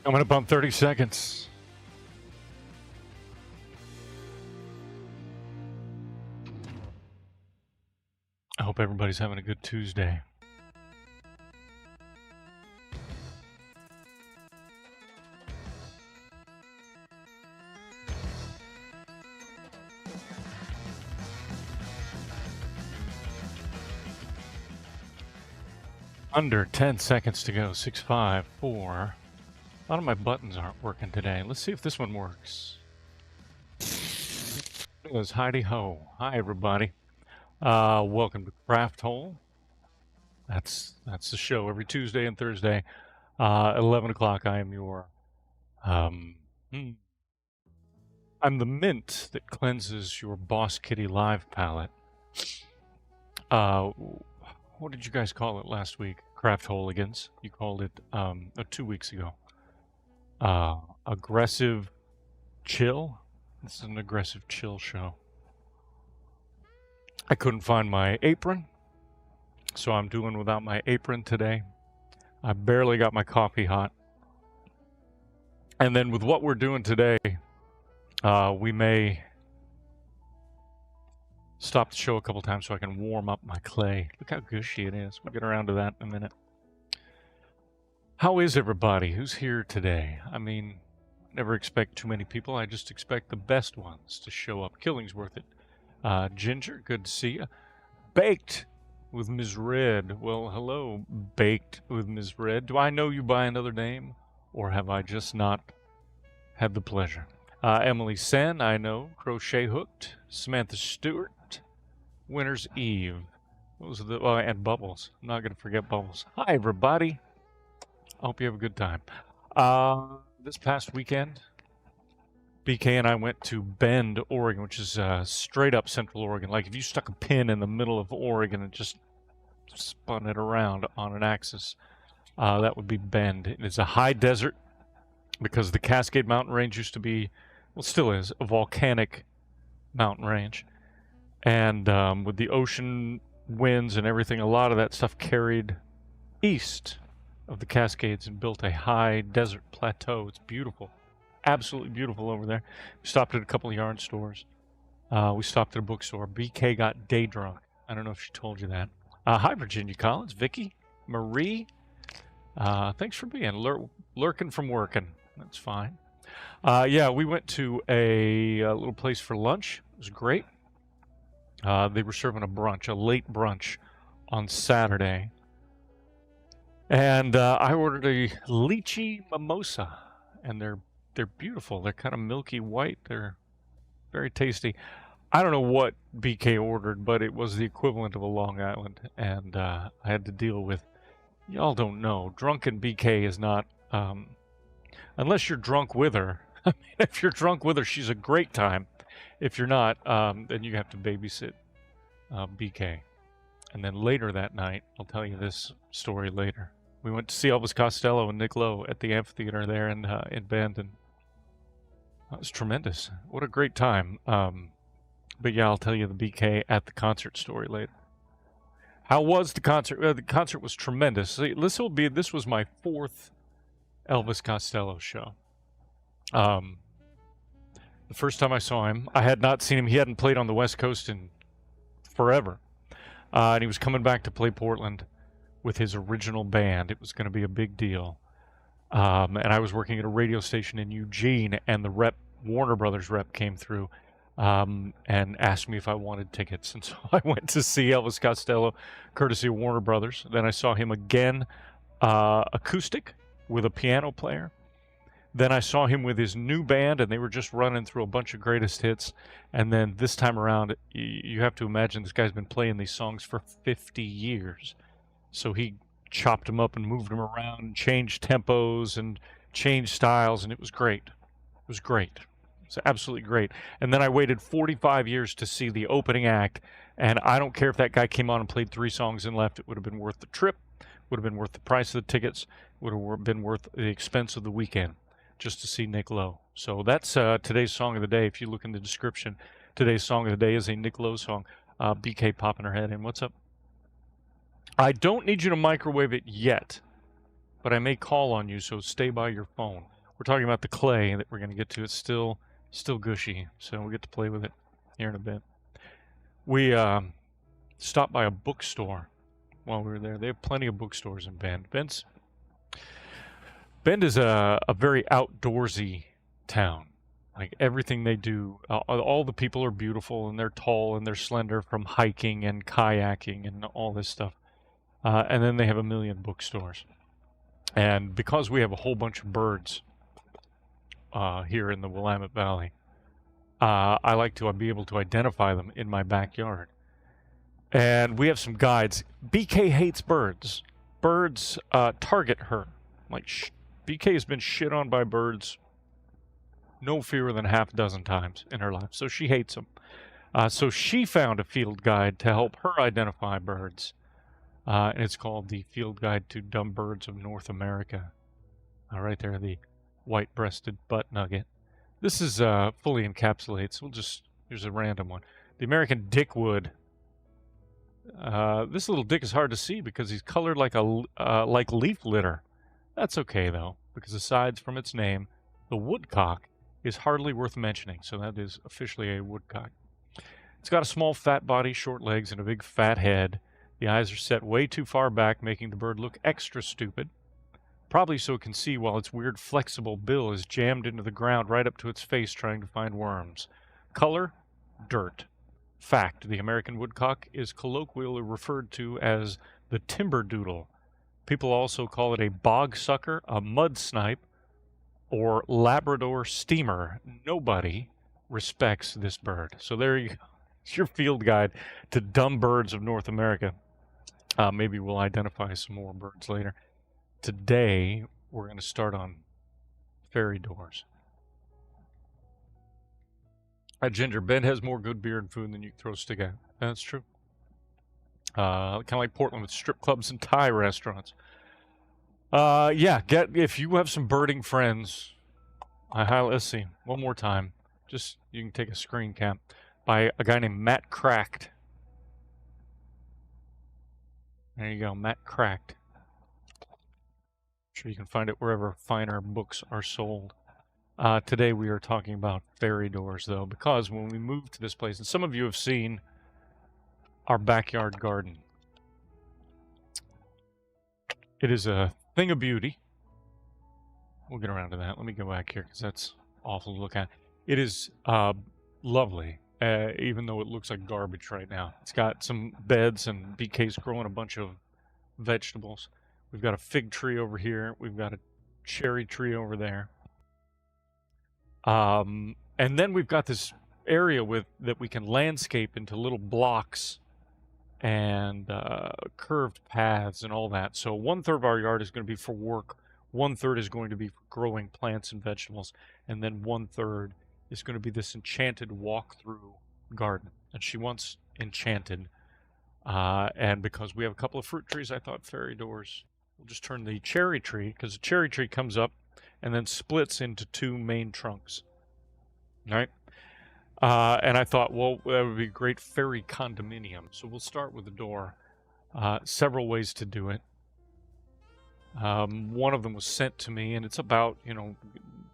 Coming up on 30 seconds. I hope everybody's having a good Tuesday. Under 10 seconds to go. 6, 5, 4. A lot of my buttons aren't working today. Let's see if this one works. It goes Heidi Ho. Hi, everybody. Welcome to CraftHole. That's the show every Tuesday and Thursday. 11 o'clock, I am your... I'm the mint that cleanses your Boss Kitty Live palette. What did you guys call it last week? CraftHoligans. You called it 2 weeks ago. Aggressive chill. This is an aggressive chill show. I couldn't find my apron, so I'm doing without my apron today. I barely got my coffee hot. And then with what we're doing today, we may stop the show a couple times so I can warm up my clay. Look how gushy it is. We'll get around to that in a minute. How is everybody? Who's here today? I mean, never expect too many people. I just expect the best ones to show up. Killingsworth it. Ginger, good to see you. Baked with Ms. Red. Well, hello, Baked with Ms. Red. Do I know you by another name, or have I just not had the pleasure? Emily Sen, I know. Crochet Hooked. Samantha Stewart. Winter's Eve. Those are the... Oh, and Bubbles. I'm not going to forget Bubbles. Hi, everybody. I hope you have a good time. This past weekend, BK and I went to Bend, Oregon, which is straight up Central Oregon. Like if you stuck a pin in the middle of Oregon and just spun it around on an axis, that would be Bend. It's a high desert because the Cascade Mountain Range used to be, well, still is, a volcanic mountain range. And with the ocean winds and everything, a lot of that stuff carried east of the Cascades and built a high desert plateau. It's beautiful. Absolutely beautiful over there. We stopped at a couple of yarn stores. We stopped at a bookstore. BK got day drunk. I don't know if she told you that. Hi, Virginia Collins, Vicky, Marie. Thanks for being lurking from working. That's fine. Yeah, we went to a little place for lunch. It was great. They were serving a brunch, a late brunch on Saturday. And I ordered a lychee mimosa, and they're beautiful. They're kind of milky white. They're very tasty. I don't know what BK ordered, but it was the equivalent of a Long Island, and I had to deal with, y'all don't know, drunken BK is not, unless you're drunk with her. I mean, if you're drunk with her, she's a great time. If you're not, then you have to babysit BK. And then later that night, I'll tell you this story later. We went to see Elvis Costello and Nick Lowe at the amphitheater there in Bend, and that was tremendous. What a great time. But yeah, I'll tell you the BK at the concert story later. How was the concert? The concert was tremendous. This was my 4th Elvis Costello show. The first time I saw him, I had not seen him. He hadn't played on the West Coast in forever. And he was coming back to play Portland with his original band. It was going to be a big deal. And I was working at a radio station in Eugene, and the Warner Brothers rep came through and asked me if I wanted tickets. And so I went to see Elvis Costello, courtesy of Warner Brothers. Then I saw him again, acoustic, with a piano player. Then I saw him with his new band, and they were just running through a bunch of greatest hits. And then this time around, you have to imagine this guy's been playing these songs for 50 years. So he chopped them up and moved them around and changed tempos and changed styles, and it was great. It was great. It was absolutely great. And then I waited 45 years to see the opening act, and I don't care if that guy came on and played 3 songs and left. It would have been worth the trip, would have been worth the price of the tickets, would have been worth the expense of the weekend just to see Nick Lowe. So that's today's song of the day. If you look in the description, today's song of the day is a Nick Lowe song. BK popping her head in. What's up? I don't need you to microwave it yet. but I may call on you, so stay by your phone. We're talking about the clay that we're going to get to. It's still gushy, so we get to play with it here in a bit. We stopped by a bookstore while we were there. They have plenty of bookstores in Bend. Bend is a very outdoorsy town. Like everything they do, all the people are beautiful and they're tall and they're slender from hiking and kayaking and all this stuff. And then they have a million bookstores. And because we have a whole bunch of birds here in the Willamette Valley, I like to be able to identify them in my backyard. And we have some guides. BK hates birds. Birds target her. Like, BK has been shit on by birds no fewer than half a dozen times in her life. So she hates them. So she found a field guide to help her identify birds. And it's called the Field Guide to Dumb Birds of North America. Right there, the white-breasted butt nugget. This is fully encapsulates. Here's a random one. The American dickwood. This little dick is hard to see because he's colored like like leaf litter. That's okay though, because aside from its name, the woodcock is hardly worth mentioning. So that is officially a woodcock. It's got a small fat body, short legs, and a big fat head. The eyes are set way too far back, making the bird look extra stupid. Probably so it can see while its weird flexible bill is jammed into the ground right up to its face trying to find worms. Color? Dirt. Fact, the American woodcock is colloquially referred to as the timber doodle. People also call it a bog sucker, a mud snipe, or Labrador steamer. Nobody respects this bird. So there you go. It's your field guide to dumb birds of North America. Maybe we'll identify some more birds later. Today, we're going to start on fairy doors. Ginger, Bend has more good beer and food than you can throw a stick at. That's true. Kind of like Portland with strip clubs and Thai restaurants. Yeah, if you have some birding friends, let's see, one more time. Just, you can take a screen cap by a guy named Matt Cracked. There you go, Matt Cracked. Sure you can find it wherever finer books are sold. Today we are talking about fairy doors, though, because when we moved to this place, and some of you have seen our backyard garden. It is a thing of beauty. We'll get around to that. Let me go back here, because that's awful to look at. It is lovely, even though it looks like garbage right now. It's got some beds, and BK's growing a bunch of vegetables. We've got a fig tree over here. We've got a cherry tree over there. And then we've got this area that we can landscape into little blocks and curved paths and all that. So 1/3 of our yard is going to be for work. 1/3 is going to be for growing plants and vegetables. And then 1/3 is going to be this enchanted walk-through garden. And she wants enchanted. And because we have a couple of fruit trees, I thought fairy doors. We'll just turn the cherry tree, because the cherry tree comes up and then splits into 2 main trunks. All right? And I thought, well, that would be a great fairy condominium. So we'll start with the door. Several ways to do it. One of them was sent to me, and it's about,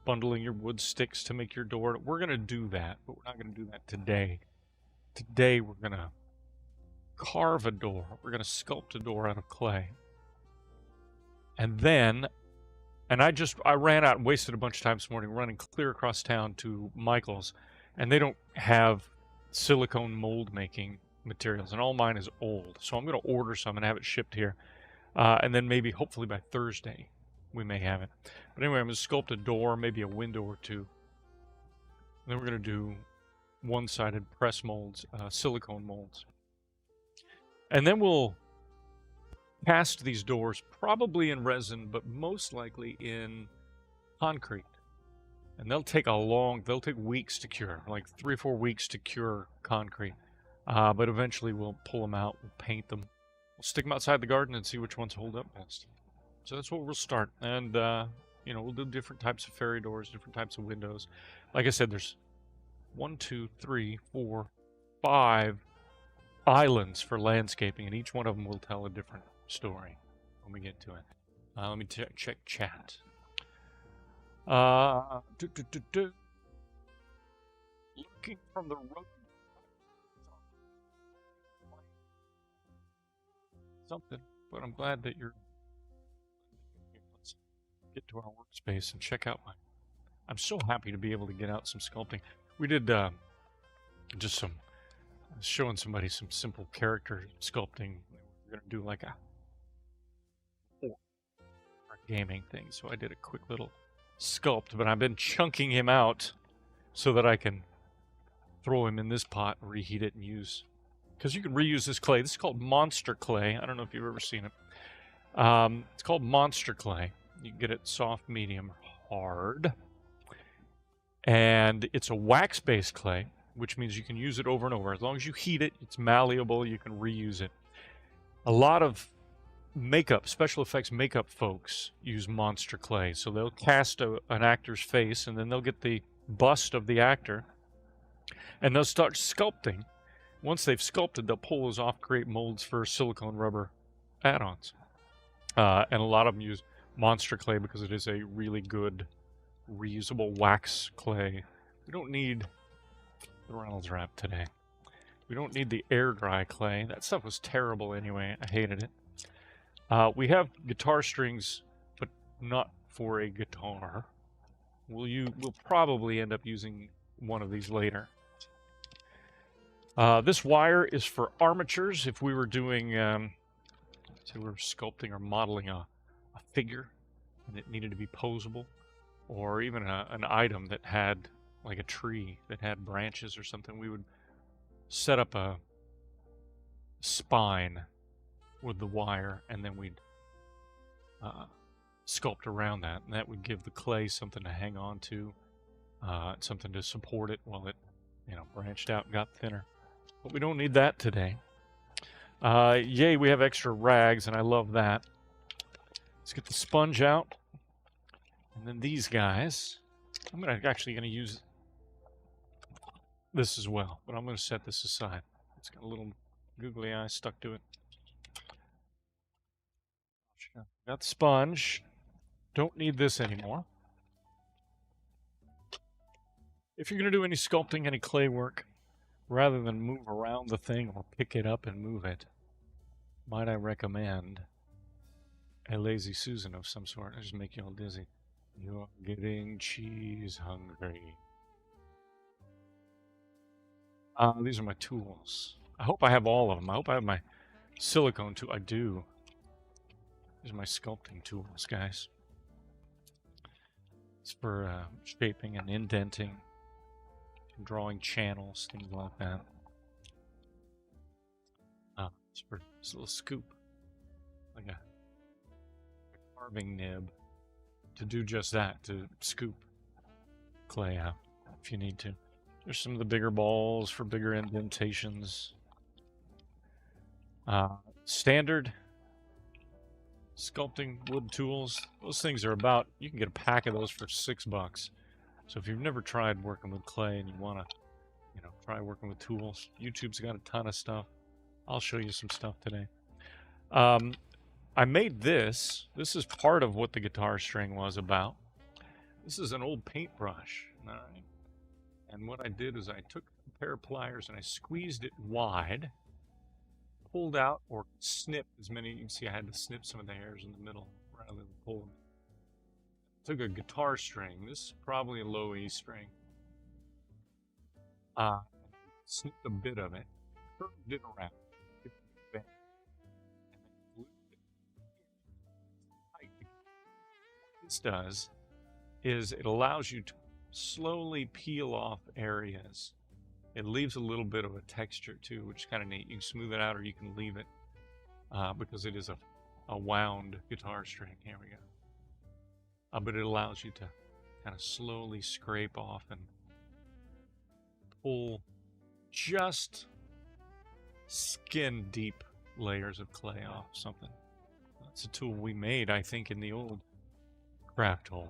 bundling your wood sticks to make your door. We're going to do that, but we're not going to do that today. Today, we're going to carve a door. We're going to sculpt a door out of clay. And then, I ran out and wasted a bunch of time this morning running clear across town to Michael's, and they don't have silicone mold making materials, and all mine is old. So I'm going to order some and have it shipped here. And then maybe, hopefully by Thursday, we may have it. But anyway, I'm going to sculpt a door, maybe a window or two. And then we're going to do one-sided press molds, silicone molds. And then we'll cast these doors, probably in resin, but most likely in concrete. And they'll take weeks to cure, like 3 or 4 weeks to cure concrete. But eventually we'll pull them out, we'll paint them. We'll stick them outside the garden and see which ones hold up best. So that's what we'll start. And, we'll do different types of fairy doors, different types of windows. Like I said, there's 1, 2, 3, 4, 5 islands for landscaping, and each one of them will tell a different story when we get to it. Let me check chat. Looking from the road. Something, but I'm glad that you're. Let's get to our workspace and check out my. I'm so happy to be able to get out some sculpting. We did just some. I was showing somebody some simple character sculpting. We're gonna do like a gaming thing, so I did a quick little sculpt, but I've been chunking him out so that I can throw him in this pot, reheat it, and use, because you can reuse this clay. This is called monster clay. I don't know if you've ever seen it. It's called monster clay. You can get it soft, medium, hard, and it's a wax-based clay, which means you can use it over and over. As long as you heat it, it's malleable, you can reuse it. A lot of makeup, special effects makeup folks use monster clay. So they'll cast an actor's face, and then they'll get the bust of the actor, and they'll start sculpting. Once they've sculpted, they'll pull those off, create molds for silicone rubber add-ons. And a lot of them use monster clay because it is a really good reusable wax clay. We don't need the Reynolds wrap today. We don't need the air dry clay. That stuff was terrible anyway. I hated it. We have guitar strings, but not for a guitar. We'll probably end up using one of these later. This wire is for armatures. If we were doing, say we were sculpting or modeling a figure, and it needed to be posable, or even an item that had, like a tree that had branches or something, we would set up a spine with the wire, and then we'd sculpt around that, and that would give the clay something to hang on to, something to support it while it, branched out and got thinner. But we don't need that today. Yay, we have extra rags, and I love that. Let's get the sponge out, and then these guys. I'm actually going to use this as well, but I'm going to set this aside. It's got a little googly eye stuck to it. Got the sponge. Don't need this anymore. If you're going to do any sculpting, any clay work, rather than move around the thing or pick it up and move it, might I recommend a lazy Susan of some sort. I just make you all dizzy. You're getting cheese hungry. These are my tools. I hope I have all of them. I hope I have my silicone tool. I do. These are my sculpting tools, guys. It's for shaping and indenting, drawing channels, things like that. It's for this little scoop, like a carving nib, to do just that, to scoop clay out if you need to. There's some of the bigger balls for bigger indentations. Standard sculpting wood tools. Those things are about, you can get a pack of those for $6. So if you've never tried working with clay and you want to, try working with tools, YouTube's got a ton of stuff. I'll show you some stuff today. I made this. This is part of what the guitar string was about. This is an old paintbrush. All right. And what I did is I took a pair of pliers and I squeezed it wide, pulled out or snipped as many. You can see I had to snip some of the hairs in the middle rather than pull them. Took a guitar string. This is probably a low E string. Snipped a bit of it, curved it around, and then glued it. What this does is it allows you to slowly peel off areas. It leaves a little bit of a texture too, which is kind of neat. You can smooth it out or you can leave it because it is a wound guitar string. Here we go. But it allows you to kind of slowly scrape off and pull just skin deep layers of clay off something. That's a tool we made, I think, in the old CraftHole.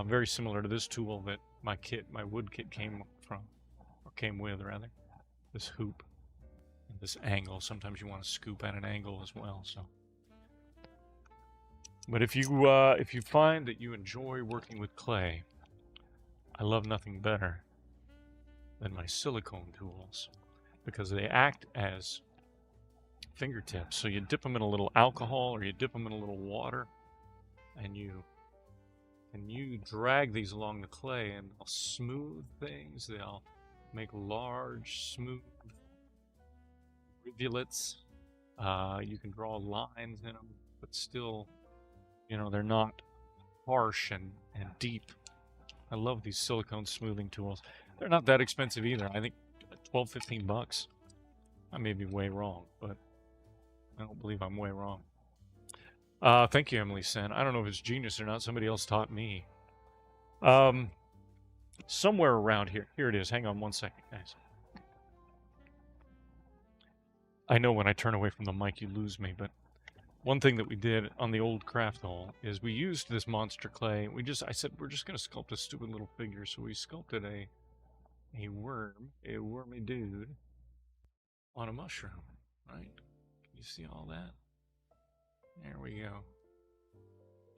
Very similar to this tool that my wood kit came from, or came with rather. This hoop and this angle. Sometimes you want to scoop at an angle as well. So But if you find that you enjoy working with clay, I love nothing better than my silicone tools, because they act as fingertips. So you dip them in a little alcohol or you dip them in a little water, and you drag these along the clay, and they'll smooth things. They'll make large, smooth rivulets. You can draw lines in them, but still, you know, they're not harsh and deep. I love these silicone smoothing tools. They're not that expensive either. I think 12, 15 bucks. I may be way wrong, but I don't believe I'm way wrong. Thank you, Emily Sen. I don't know if it's genius or not. Somebody else taught me. Somewhere around here. Here it is. Hang on one second, guys. I know when I turn away from the mic, you lose me, but one thing that we did on the old CraftHole is we used this monster clay. I said, we're just going to sculpt a stupid little figure. So we sculpted a wormy dude on a mushroom, right? Can you see all that? There we go.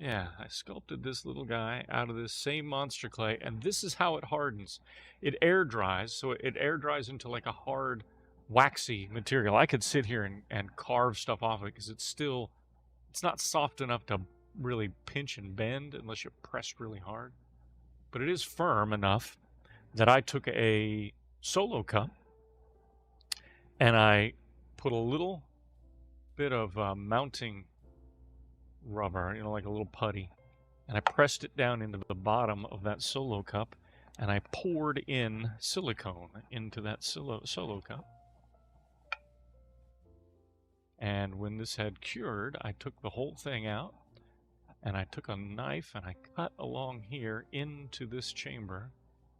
Yeah, I sculpted this little guy out of this same monster clay, and this is how it hardens. It air dries, so it air dries into like a hard, waxy material. I could sit here and carve stuff off of it because it's not soft enough to really pinch and bend unless you press really hard. But it is firm enough that I took a solo cup and I put a little bit of mounting rubber, you know, like a little putty, and I pressed it down into the bottom of that solo cup, and I poured in silicone into that solo cup. And when this had cured, I took the whole thing out, and I took a knife and I cut along here into this chamber,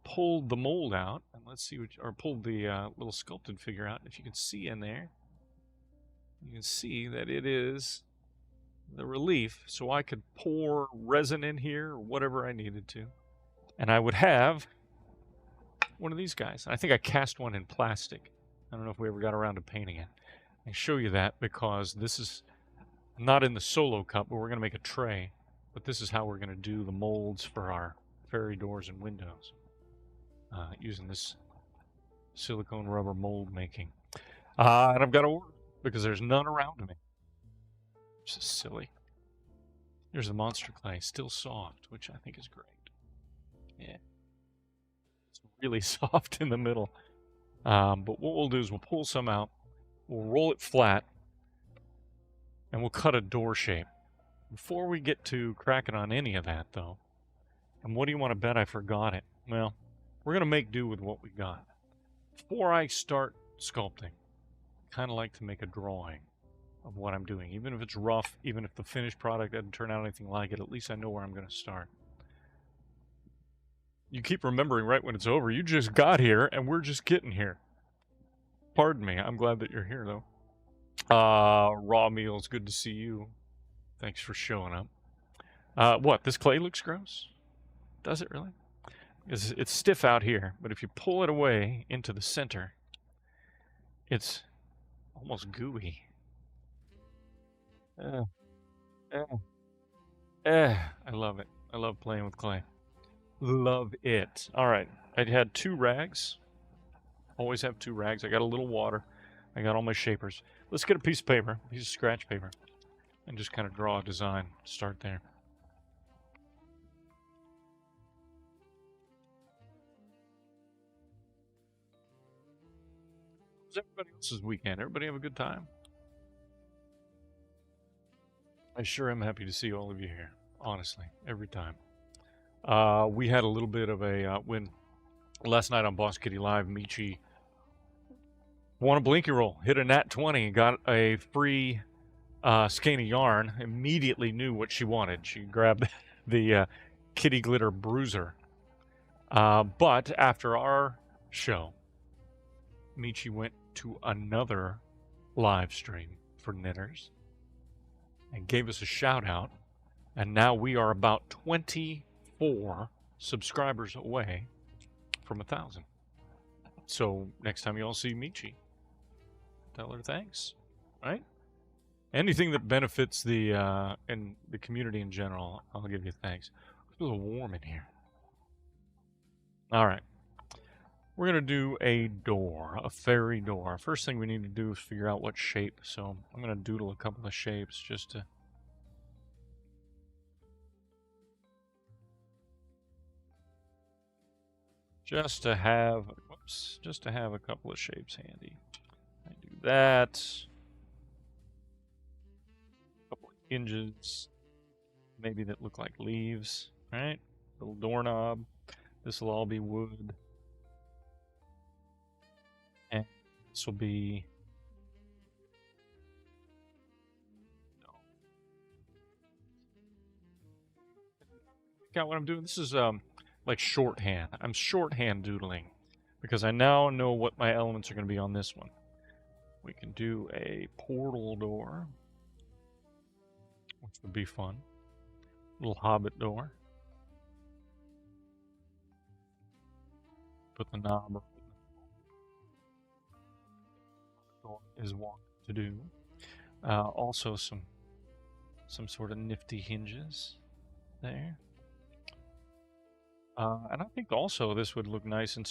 pulled the mold out, and let's see pulled the little sculpted figure out. If you can see in there, you can see that it is the relief, so I could pour resin in here or whatever I needed to, and I would have one of these guys. I think I cast one in plastic. I don't know if we ever got around to painting it. I show you that because this is not in the solo cup, but we're going to make a tray. But this is how we're going to do the molds for our Faerie doors and windows using this silicone rubber mold making. And I've got to order because there's none around me. This is silly. There's the monster clay, still soft, which I think is great. Yeah. It's really soft in the middle. But what we'll do is we'll pull some out, we'll roll it flat, and we'll cut a door shape. Before we get to cracking on any of that, though, and what do you want to bet I forgot it? Well, we're going to make do with what we got. Before I start sculpting, I kind of like to make a drawing of what I'm doing. Even if it's rough, even if the finished product doesn't turn out anything like it, at least I know where I'm going to start. You keep remembering right when it's over. You just got here, and we're just getting here. Pardon me. I'm glad that you're here, though. Raw Meals, good to see you. Thanks for showing up. What? This clay looks gross? Does it really? It's stiff out here, but if you pull it away into the center, it's almost gooey. I love it. I love playing with clay. Love it. All right. I had 2 rags. Always have 2 rags. I got a little water. I got all my shapers. Let's get a piece of paper, a piece of scratch paper, and just kind of draw a design. Start there. How's everybody else's weekend? Everybody have a good time? I sure am happy to see all of you here. Honestly, every time. We had a little bit of a win last night on Boss Kitty Live. Michi won a blinky roll, hit a nat 20, got a free skein of yarn. Immediately knew what she wanted. She grabbed the Kitty Glitter Bruiser. But after our show, Michi went to another live stream for knitters and gave us a shout out. And now we are about 24 subscribers away from 1,000. So next time you all see Michi, tell her thanks, right? Anything that benefits the and the community in general, I'll give you thanks. It's a little warm in here. All right. We're going to do a door, a fairy door. First thing we need to do is figure out what shape. So I'm going to doodle a couple of shapes just to... Just to have a couple of shapes handy. I do that. A couple of hinges, maybe that look like leaves, right? Little doorknob. This will all be wood. And this will be... Got what I'm doing? This is like shorthand. I'm shorthand doodling because I now know what my elements are going to be on this one. We can do a portal door, which would be fun. Little hobbit door. Put the knob is one to do. Also some sort of nifty hinges there. And I think also this would look nice, and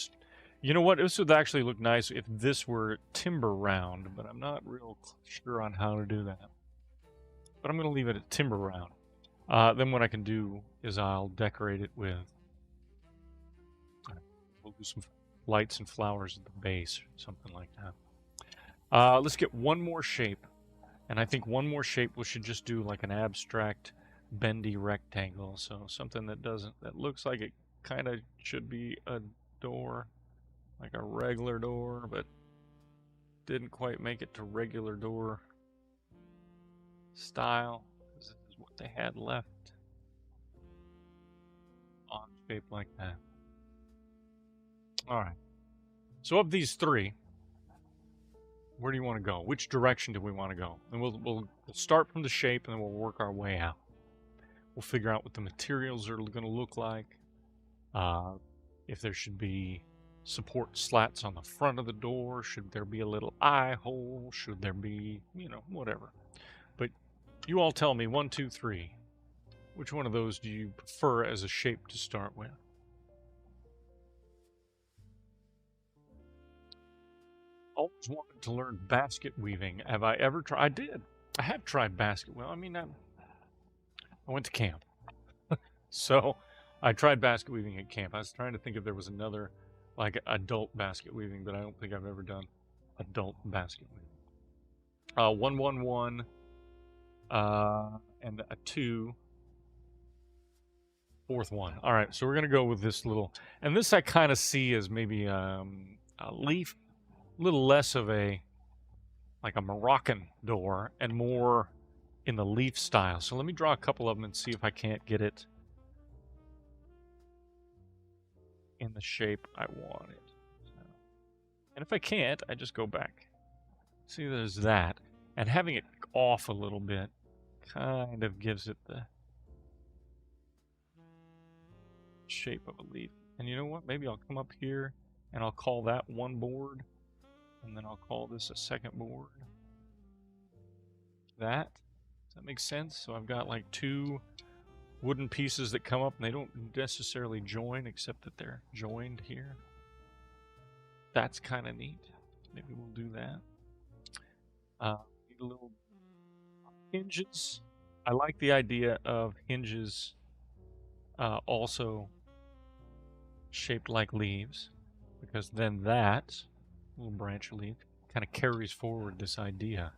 you know what? This would actually look nice if this were timber round, but I'm not real sure on how to do that. But I'm going to leave it at timber round. Then what I can do is I'll decorate it with... We'll do some lights and flowers at the base, something like that. Let's get one more shape. And I think one more shape we should just do like an abstract bendy rectangle. So something that looks like it kind of should be a door, like a regular door, but didn't quite make it to regular door style. This is what they had left. Odd shape like that. All right. So of these three, where do you want to go? Which direction do we want to go? And we'll start from the shape, and then we'll work our way out. We'll figure out what the materials are going to look like. If there should be support slats on the front of the door, should there be a little eye hole, should there be, you know, whatever. But you all tell me, 1, 2, 3, which one of those do you prefer as a shape to start with? Always wanted to learn basket weaving. Have I ever tried? I did. I have tried basket. Well, I mean, I went to camp. So I tried basket weaving at camp. I was trying to think if there was another, like, adult basket weaving, but I don't think I've ever done adult basket weaving. 1, 1, 1, and a 2. Fourth one. All right, so we're going to go with this little, and this I kind of see as maybe a leaf, a little less of a, like a Moroccan door, and more in the leaf style. So let me draw a couple of them and see if I can't get it in the shape I want it. So, and if I can't, I just go back. See, there's that. And having it off a little bit kind of gives it the shape of a leaf. And you know what? Maybe I'll come up here and I'll call that one board. And then I'll call this a second board. Does that make sense? So I've got like 2 wooden pieces that come up and they don't necessarily join, except that they're joined here. That's kind of neat. Maybe we'll do that. Need a little hinges. I like the idea of hinges also shaped like leaves, because then that little branch leaf kind of carries forward this idea,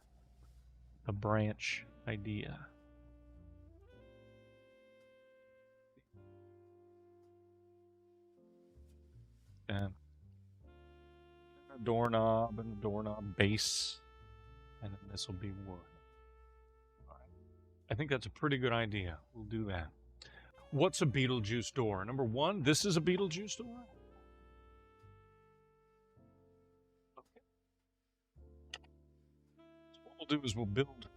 the branch idea. And a doorknob and a doorknob base, and then this will be wood. All right. I think that's a pretty good idea. We'll do that. What's a Beetlejuice door? Number 1, this is a Beetlejuice door. Okay. So what we'll do is we'll build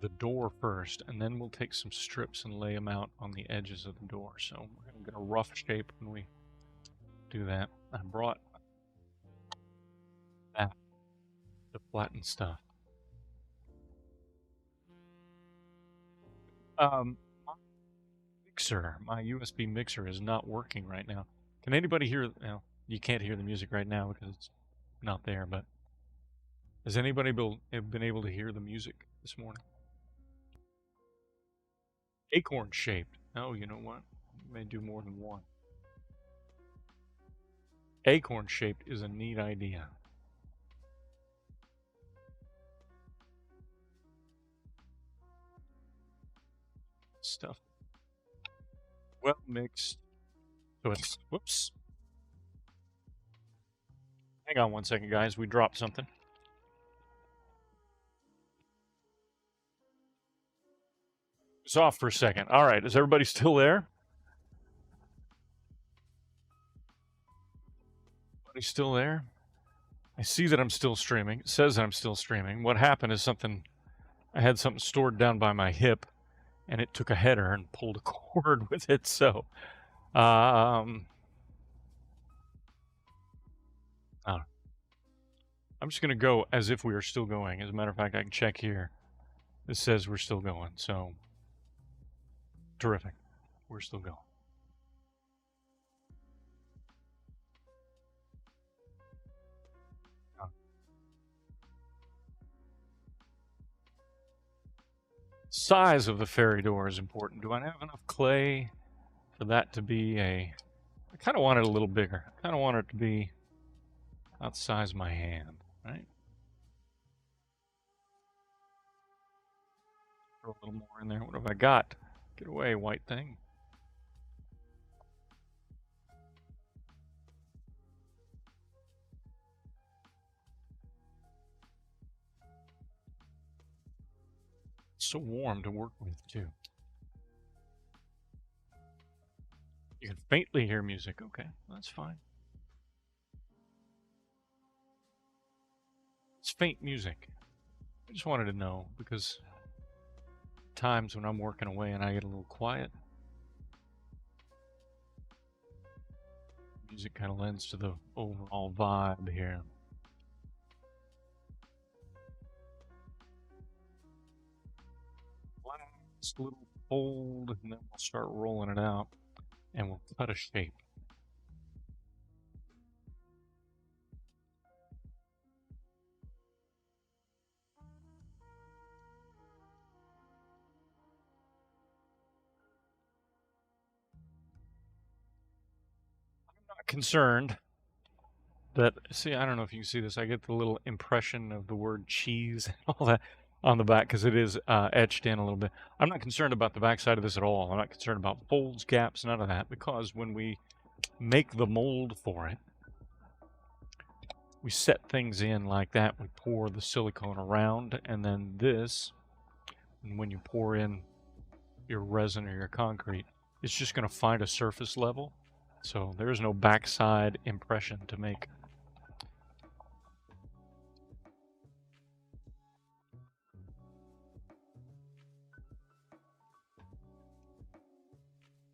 the door first, and then we'll take some strips and lay them out on the edges of the door. So we're going to get a rough shape when we do that. I brought that to flatten stuff. My mixer, my USB mixer is not working right now. Can anybody hear? Well, you can't hear the music right now because it's not there, but has anybody been able to hear the music this morning? Acorn shaped. Oh, you know what? You may do more than one. Acorn shaped is a neat idea. Stuff well mixed. So it's, whoops. Hang on one second, guys. We dropped something. It's off for a second. All right. Is everybody still there? Everybody still there? I see that I'm still streaming. It says that I'm still streaming. What happened is I had something stored down by my hip, and it took a header and pulled a cord with it. So, I'm just going to go as if we are still going. As a matter of fact, I can check here. This says we're still going. So, terrific. We're still going. Size of the fairy door is important. Do I have enough clay for that to be I kind of want it a little bigger. I kind of want it to be about the size of my hand, right? Throw a little more in there. What have I got? Get away, white thing. It's so warm to work with, too. You can faintly hear music. Okay, that's fine. It's faint music. I just wanted to know because times when I'm working away and I get a little quiet, music kind of lends to the overall vibe here. Last little fold, and then we'll start rolling it out, and we'll cut a shape. I'm not concerned that, see, I don't know if you can see this, I get the little impression of the word cheese and all that on the back because it is etched in a little bit. I'm not concerned about the back side of this at all. I'm not concerned about folds, gaps, none of that, because when we make the mold for it, we set things in like that. We pour the silicone around, and then this, and when you pour in your resin or your concrete, it's just going to find a surface level. So there's no backside impression to make.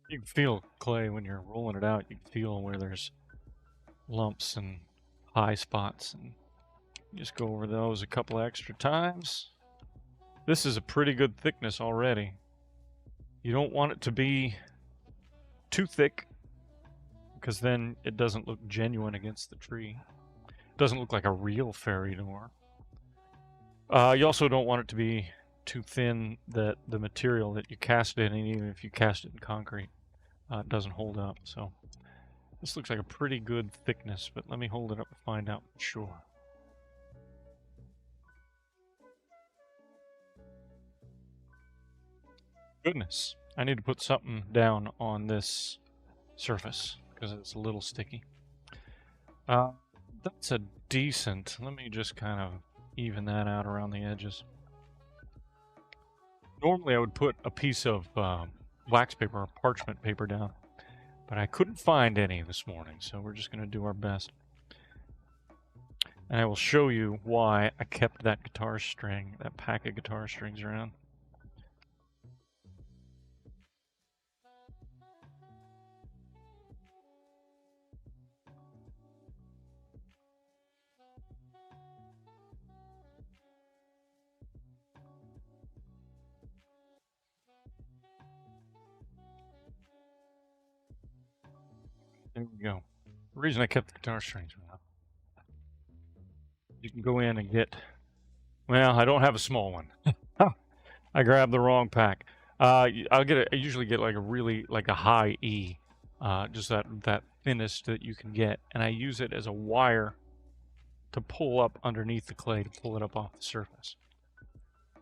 You can feel clay when you're rolling it out. You can feel where there's lumps and high spots, and just go over those a couple extra times. This is a pretty good thickness already. You don't want it to be too thick because then it doesn't look genuine against the tree. It doesn't look like a real fairy door. You also don't want it to be too thin that the material that you cast it in, even if you cast it in concrete, it doesn't hold up. So this looks like a pretty good thickness, but let me hold it up and find out for sure. Goodness, I need to put something down on this surface because it's a little sticky. That's a decent, let me just kind of even that out around the edges. Normally I would put a piece of wax paper or parchment paper down, but I couldn't find any this morning, so we're just going to do our best. And I will show you why I kept that guitar string, that pack of guitar strings around. There we go. The reason I kept the guitar strings around. You can go in and get... Well, I don't have a small one. I grabbed the wrong pack. I usually get like a really, like a high E. Just that thinnest that you can get. And I use it as a wire to pull up underneath the clay to pull it up off the surface.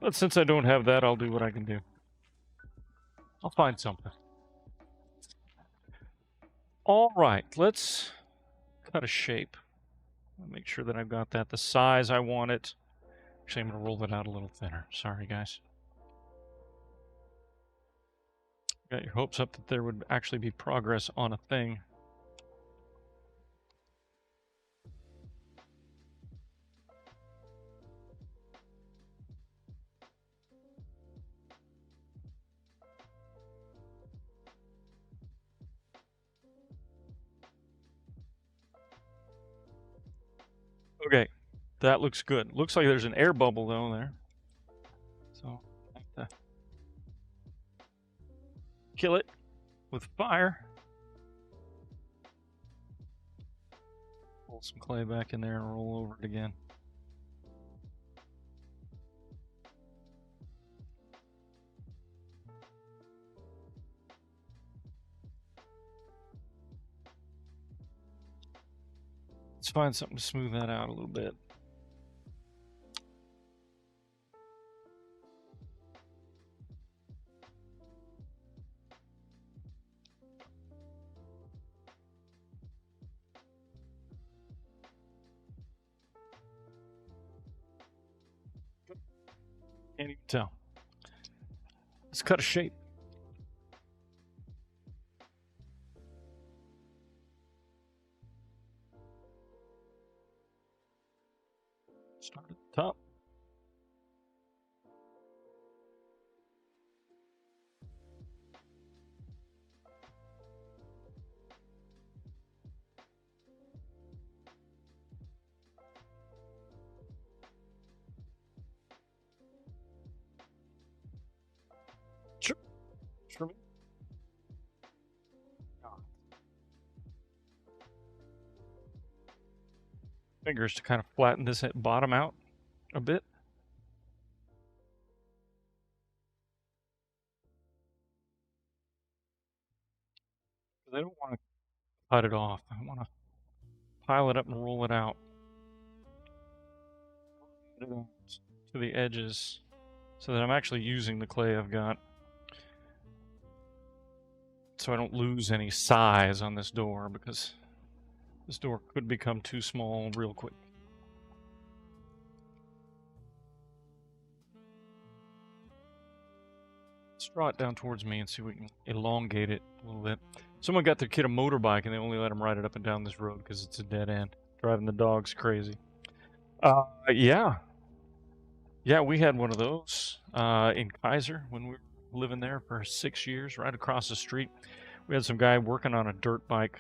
But since I don't have that, I'll do what I can do. I'll find something. All right, let's cut a shape. Make sure that I've got that the size I want it. Actually, I'm going to roll it out a little thinner. Sorry, guys. Got your hopes up that there would actually be progress on a thing. Okay, that looks good. Looks like there's an air bubble though there. So I have to kill it with fire. Pull some clay back in there and roll over it again. Let's find something to smooth that out a little bit. Can't even tell. Let's cut a shape. Start at the top. Sure. For me. Fingers to kind of flatten this bottom out a bit. I don't want to cut it off. I want to pile it up and roll it out to the edges so that I'm actually using the clay I've got, so I don't lose any size on this door, because this door could become too small real quick. Let's draw it down towards me and see if we can elongate it a little bit. Someone got their kid a motorbike and they only let him ride it up and down this road because it's a dead end. Driving the dogs crazy. Yeah. Yeah, we had one of those in Kaiser when we were living there for 6 years, right across the street. We had some guy working on a dirt bike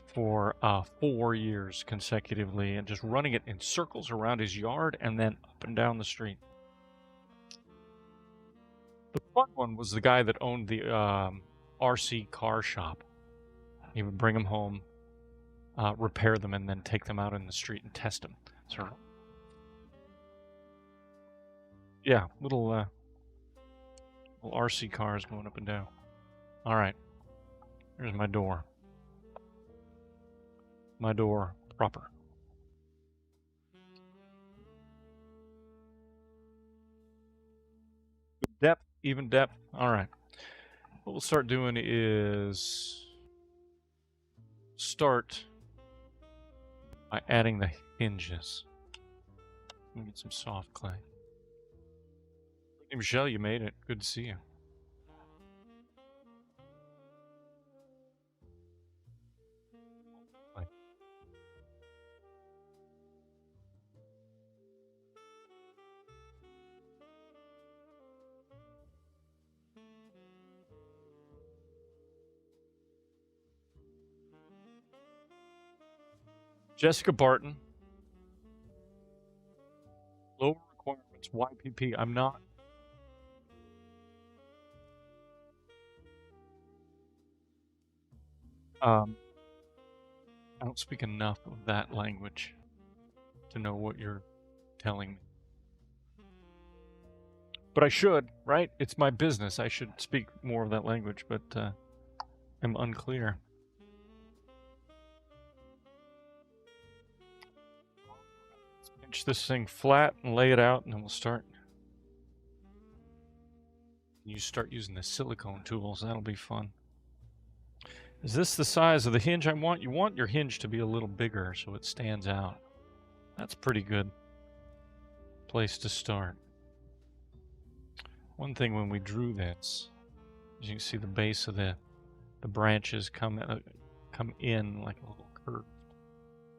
for 4 years consecutively and just running it in circles around his yard and then up and down the street. The fun one was the guy that owned the RC car shop. He would bring them home, repair them, and then take them out in the street and test them. So, yeah, little RC cars going up and down. All right, here's my door. My door proper. Depth, even depth. All right. What we'll start doing is start by adding the hinges. Let me get some soft clay. Hey, Michelle, you made it. Good to see you. Bye. Jessica Barton. Lower requirements, YPP. I'm not. I don't speak enough of that language to know what you're telling me. But I should, right? It's my business. I should speak more of that language, but I'm unclear. Let's pinch this thing flat and lay it out, and then we'll start. You start using the silicone tools. That'll be fun. Is this the size of the hinge I want? You want your hinge to be a little bigger so it stands out. That's pretty good place to start. One thing when we drew this, as you can see the base of the branches come in like a little curved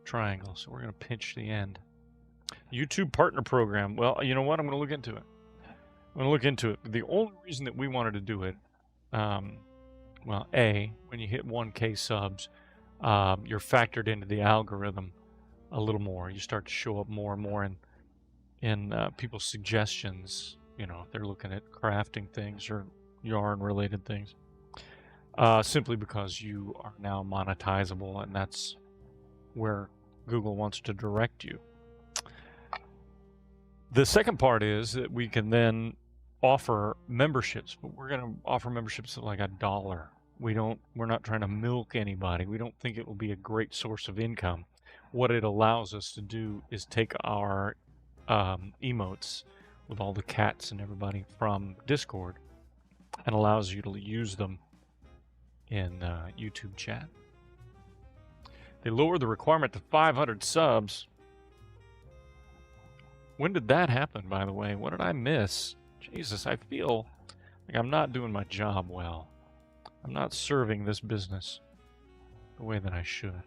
triangle. So we're going to pinch the end. YouTube partner program. Well, you know what? I'm going to look into it. I'm going to look into it. The only reason that we wanted to do it, well, when you hit 1K subs, you're factored into the algorithm a little more. You start to show up more and more in people's suggestions. You know, if they're looking at crafting things or yarn-related things. Simply because you are now monetizable, and that's where Google wants to direct you. The second part is that we can then offer memberships, but we're going to offer memberships at like $1. We're not trying to milk anybody. We don't think it will be a great source of income. What it allows us to do is take our emotes with all the cats and everybody from Discord and allows you to use them in YouTube chat. They lowered the requirement to 500 subs. When did that happen, by the way? What did I miss? Jesus, I feel like I'm not doing my job well. I'm not serving this business the way that I should.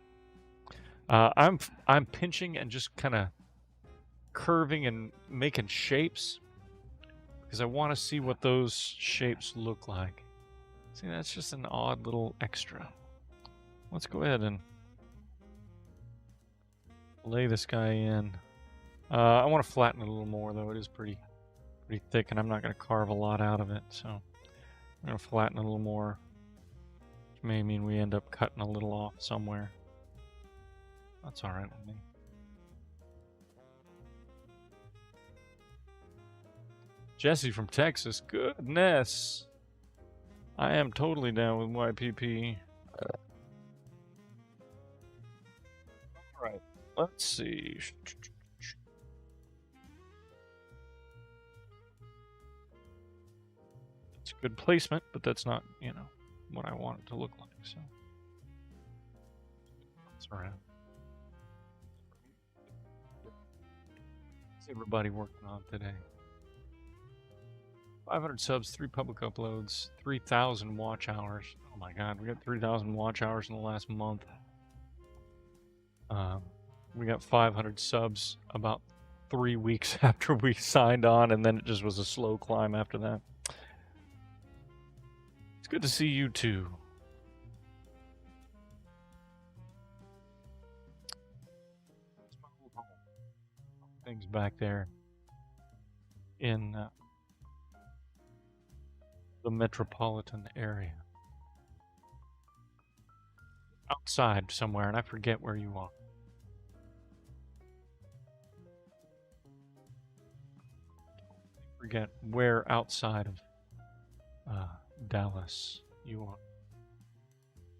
I'm pinching and just kind of curving and making shapes because I want to see what those shapes look like. See, that's just an odd little extra. Let's go ahead and lay this guy in. I want to flatten it a little more, though. It is pretty thick, and I'm not going to carve a lot out of it, so I'm going to flatten it a little more, which may mean we end up cutting a little off somewhere. That's all right with me. Jesse from Texas, goodness. I am totally down with YPP. All right, let's see. It's a good placement, but that's not, you know, what I want it to look like, so. That's all right. What's everybody working on today? 500 subs, 3 public uploads, 3,000 watch hours. Oh my god, we got 3,000 watch hours in the last month. We got 500 subs about 3 weeks after we signed on, and then it just was a slow climb after that. It's good to see you too. Things back there in the metropolitan area. Outside somewhere, and I forget where you are. Forget where outside of Dallas you are.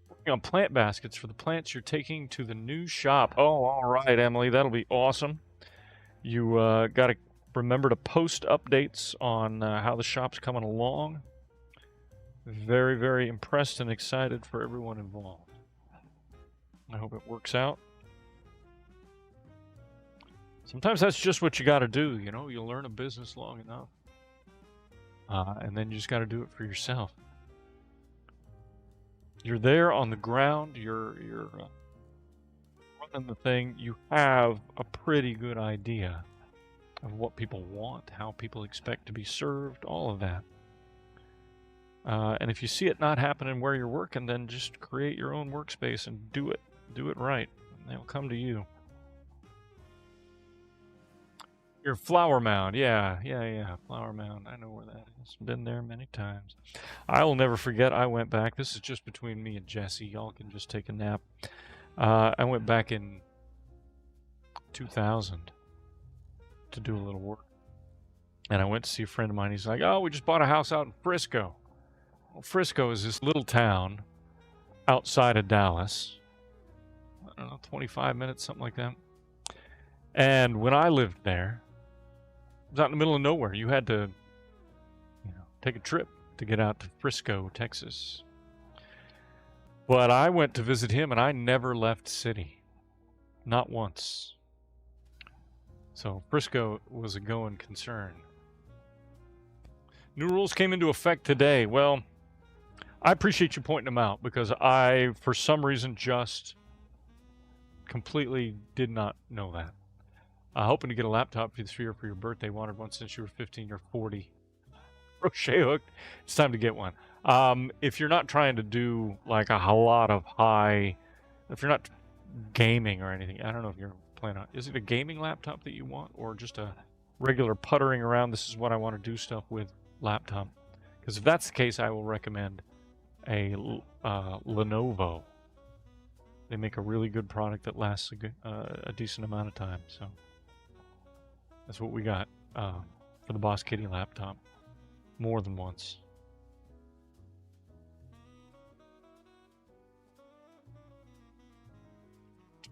Working on plant baskets for the plants you're taking to the new shop. Oh, all right, Emily, that'll be awesome. You got to remember to post updates on how the shop's coming along. Very, very impressed and excited for everyone involved. I hope it works out. Sometimes that's just what you got to do, you know. You learn a business long enough. And then you just got to do it for yourself. You're there on the ground. You're running the thing. You have a pretty good idea of what people want, how people expect to be served, all of that. And if you see it not happening where you're working, then just create your own workspace and do it. Do it right. And they'll come to you. Your flower mound. Yeah. Flower mound. I know where that is. Been there many times. I will never forget. I went back. This is just between me and Jesse. Y'all can just take a nap. I went back in 2000 to do a little work. And I went to see a friend of mine. He's like, oh, we just bought a house out in Frisco. Well, Frisco is this little town outside of Dallas. I don't know, 25 minutes, something like that. And when I lived there, it was out in the middle of nowhere. You had to, take a trip to get out to Frisco, Texas. But I went to visit him, and I never left the city. Not once. So Frisco was a going concern. New rules came into effect today. Well, I appreciate you pointing them out, because I, for some reason, just completely did not know that. Hoping to get a laptop for this year for your birthday. Wanted one since you were 15 or 40. Crochet hook. It's time to get one. If you're not trying to do like a lot of high, if you're not gaming or anything, I don't know if you're planning on, is it a gaming laptop that you want, or just a regular puttering around, this is what I want to do stuff with laptop? Because if that's the case, I will recommend a Lenovo. They make a really good product that lasts a decent amount of time. So that's what we got for the Boss Kitty laptop. More than once.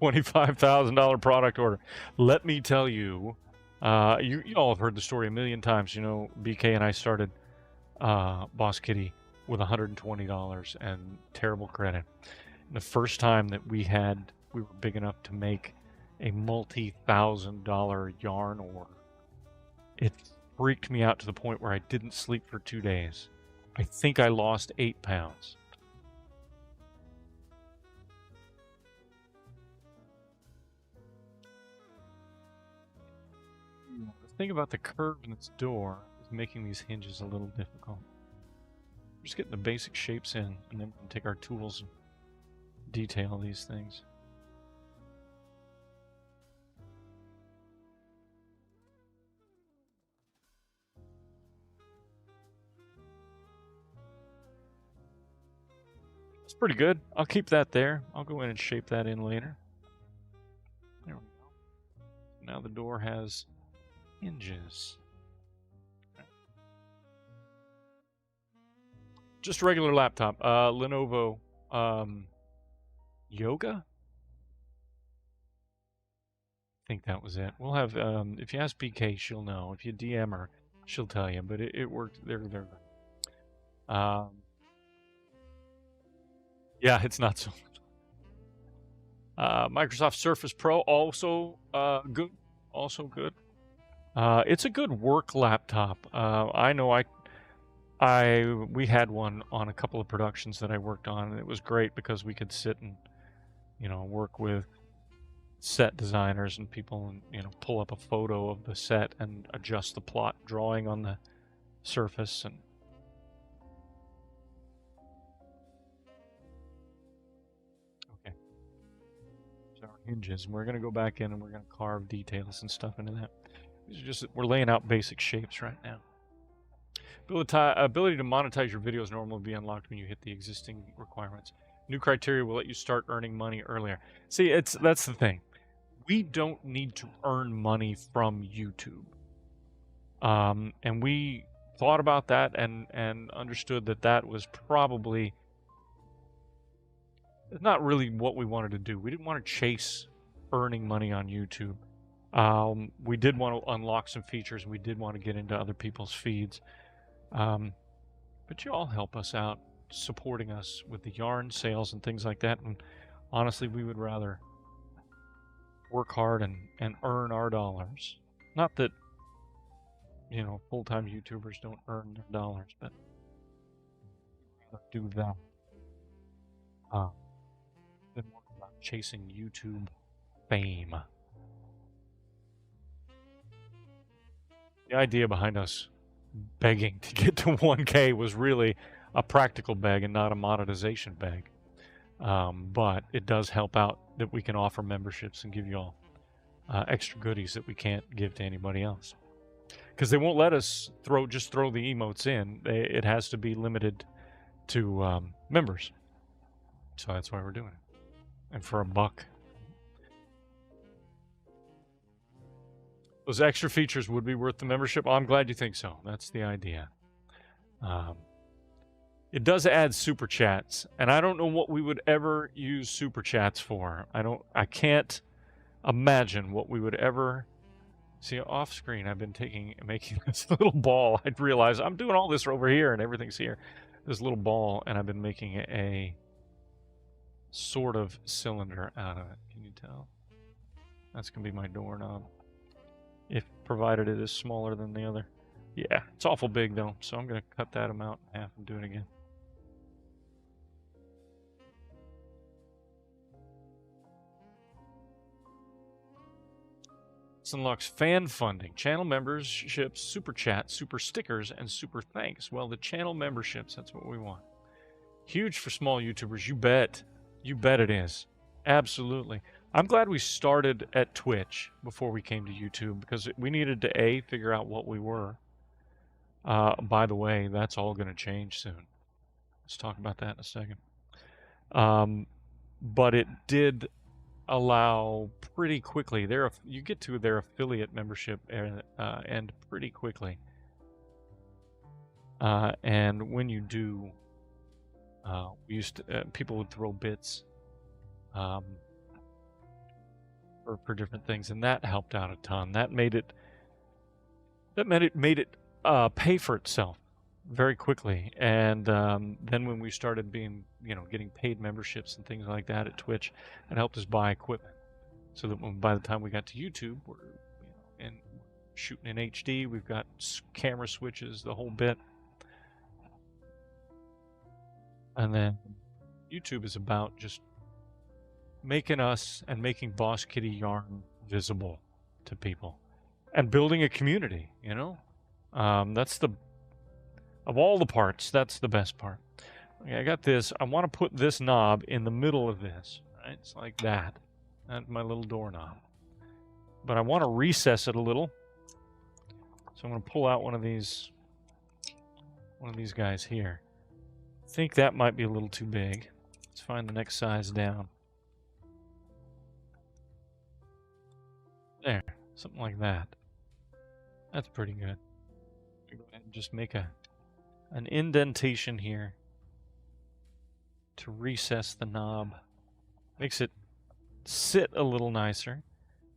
$25,000 product order. Let me tell you, you all have heard the story a million times. You know, BK and I started Boss Kitty with $120 and terrible credit. And the first time that we were big enough to make a multi-$1,000 yarn order, it freaked me out to the point where I didn't sleep for 2 days. I think I lost 8 pounds. The thing about the curve in its door is making these hinges a little difficult. We're just getting the basic shapes in, and then we can take our tools and detail these things. It's pretty good. I'll keep that there. I'll go in and shape that in later. There we go. Now the door has hinges. Just a regular laptop. Lenovo Yoga? I think that was it. We'll have, if you ask BK, she'll know. If you DM her, she'll tell you. But it worked. They're yeah, it's not so much. Microsoft Surface Pro, also good. Also good. It's a good work laptop. I know we had one on a couple of productions that I worked on, and it was great because we could sit and, work with set designers and people, and, pull up a photo of the set and adjust the plot drawing on the surface. And okay, so our hinges, and we're going to go back in and we're going to carve details and stuff into that. We're laying out basic shapes right now. Ability to monetize your videos normally will be unlocked when you hit the existing requirements. New criteria will let you start earning money earlier. See, that's the thing. We don't need to earn money from YouTube. And we thought about that and understood that was probably not really what we wanted to do. We didn't want to chase earning money on YouTube. We did want to unlock some features, and we did want to get into other people's feeds. But you all help us out, supporting us with the yarn sales and things like that. And honestly, we would rather work hard and earn our dollars. Not that, full-time YouTubers don't earn their dollars, but do that. Been working about chasing YouTube fame. The idea behind us begging to get to 1K was really a practical beg and not a monetization beg. But it does help out that we can offer memberships and give you all extra goodies that we can't give to anybody else. Because they won't let us just throw the emotes in. It has to be limited to members. So that's why we're doing it. and for $1. Those extra features would be worth the membership. Oh, I'm glad you think so. That's the idea. It does add super chats, and I don't know what we would ever use super chats for. I can't imagine what we would ever see off screen. I've been making this little ball. I'd realize I'm doing all this over here and everything's here. This little ball, and I've been making a sort of cylinder out of it. Can you tell? That's gonna be my doorknob. If provided it is smaller than the other. Yeah, it's awful big though, so I'm gonna cut that amount in half and do it again. This unlocks fan funding, channel memberships, super chat, super stickers, and super thanks. Well, the channel memberships, that's what we want. Huge for small YouTubers, you bet. You bet it is. Absolutely. I'm glad we started at Twitch before we came to YouTube, because we needed to figure out what we were. By the way, that's all going to change soon. Let's talk about that in a second. But it did allow pretty quickly. You get to their affiliate membership and pretty quickly. And when you do, people would throw bits for different things, and that helped out a ton. That made it pay for itself very quickly. And then when we started getting paid memberships and things like that at Twitch, it helped us buy equipment, so that by the time we got to YouTube, we're and shooting in HD. We've got camera switches, the whole bit. And then YouTube is about just making us and making Boss Kitty Yarn visible to people and building a community, That's of all the parts, that's the best part. Okay, I got this. I want to put this knob in the middle of this. Right? It's like that. That's my little doorknob. But I want to recess it a little. So I'm going to pull out one of these guys here. I think that might be a little too big. Let's find the next size down. There, something like that. That's pretty good. Go ahead and just make an indentation here to recess the knob. Makes it sit a little nicer.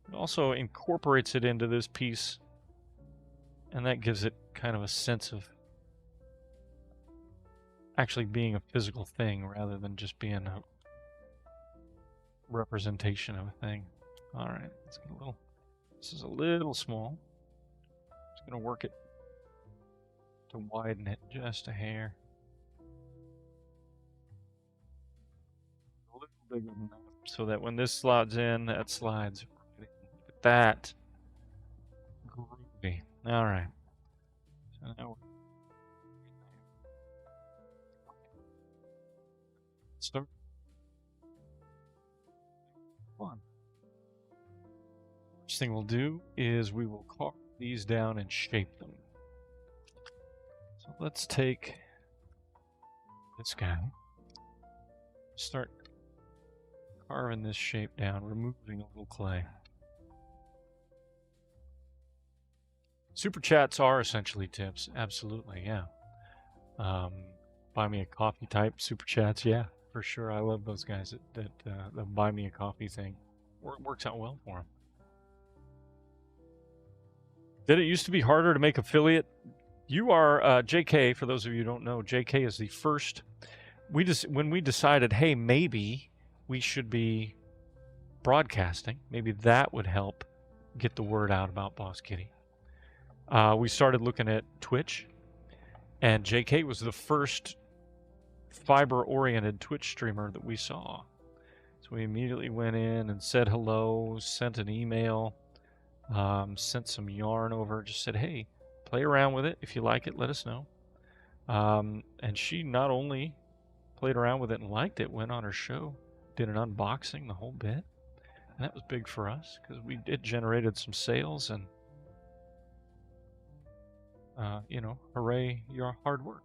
It also incorporates it into this piece, and that gives it kind of a sense of actually being a physical thing rather than just being a representation of a thing. All right, let's get a little. This is a little small. Just gonna work it to widen it just a hair. A little bigger than that, so that when this slides in, that slides right in. Look at that. Groovy. All right. So now start. Fun. First thing we'll do is we will carve these down and shape them. So let's take this guy, start carving this shape down, removing a little clay. Super chats are essentially tips, absolutely, yeah. Buy me a coffee type super chats, yeah, for sure. I love those guys that the buy me a coffee thing. Works out well for them. Did it used to be harder to make affiliate? You are JK. For those of you who don't know, JK is the first. When we decided, hey, maybe we should be broadcasting. Maybe that would help get the word out about Boss Kitty. We started looking at Twitch, and JK was the first fiber-oriented Twitch streamer that we saw. So we immediately went in and said hello, sent an email. Sent some yarn over, just said, hey, play around with it. If you like it, let us know. And she not only played around with it and liked it, went on her show, did an unboxing, the whole bit. And that was big for us because it generated some sales and, hooray, your hard work.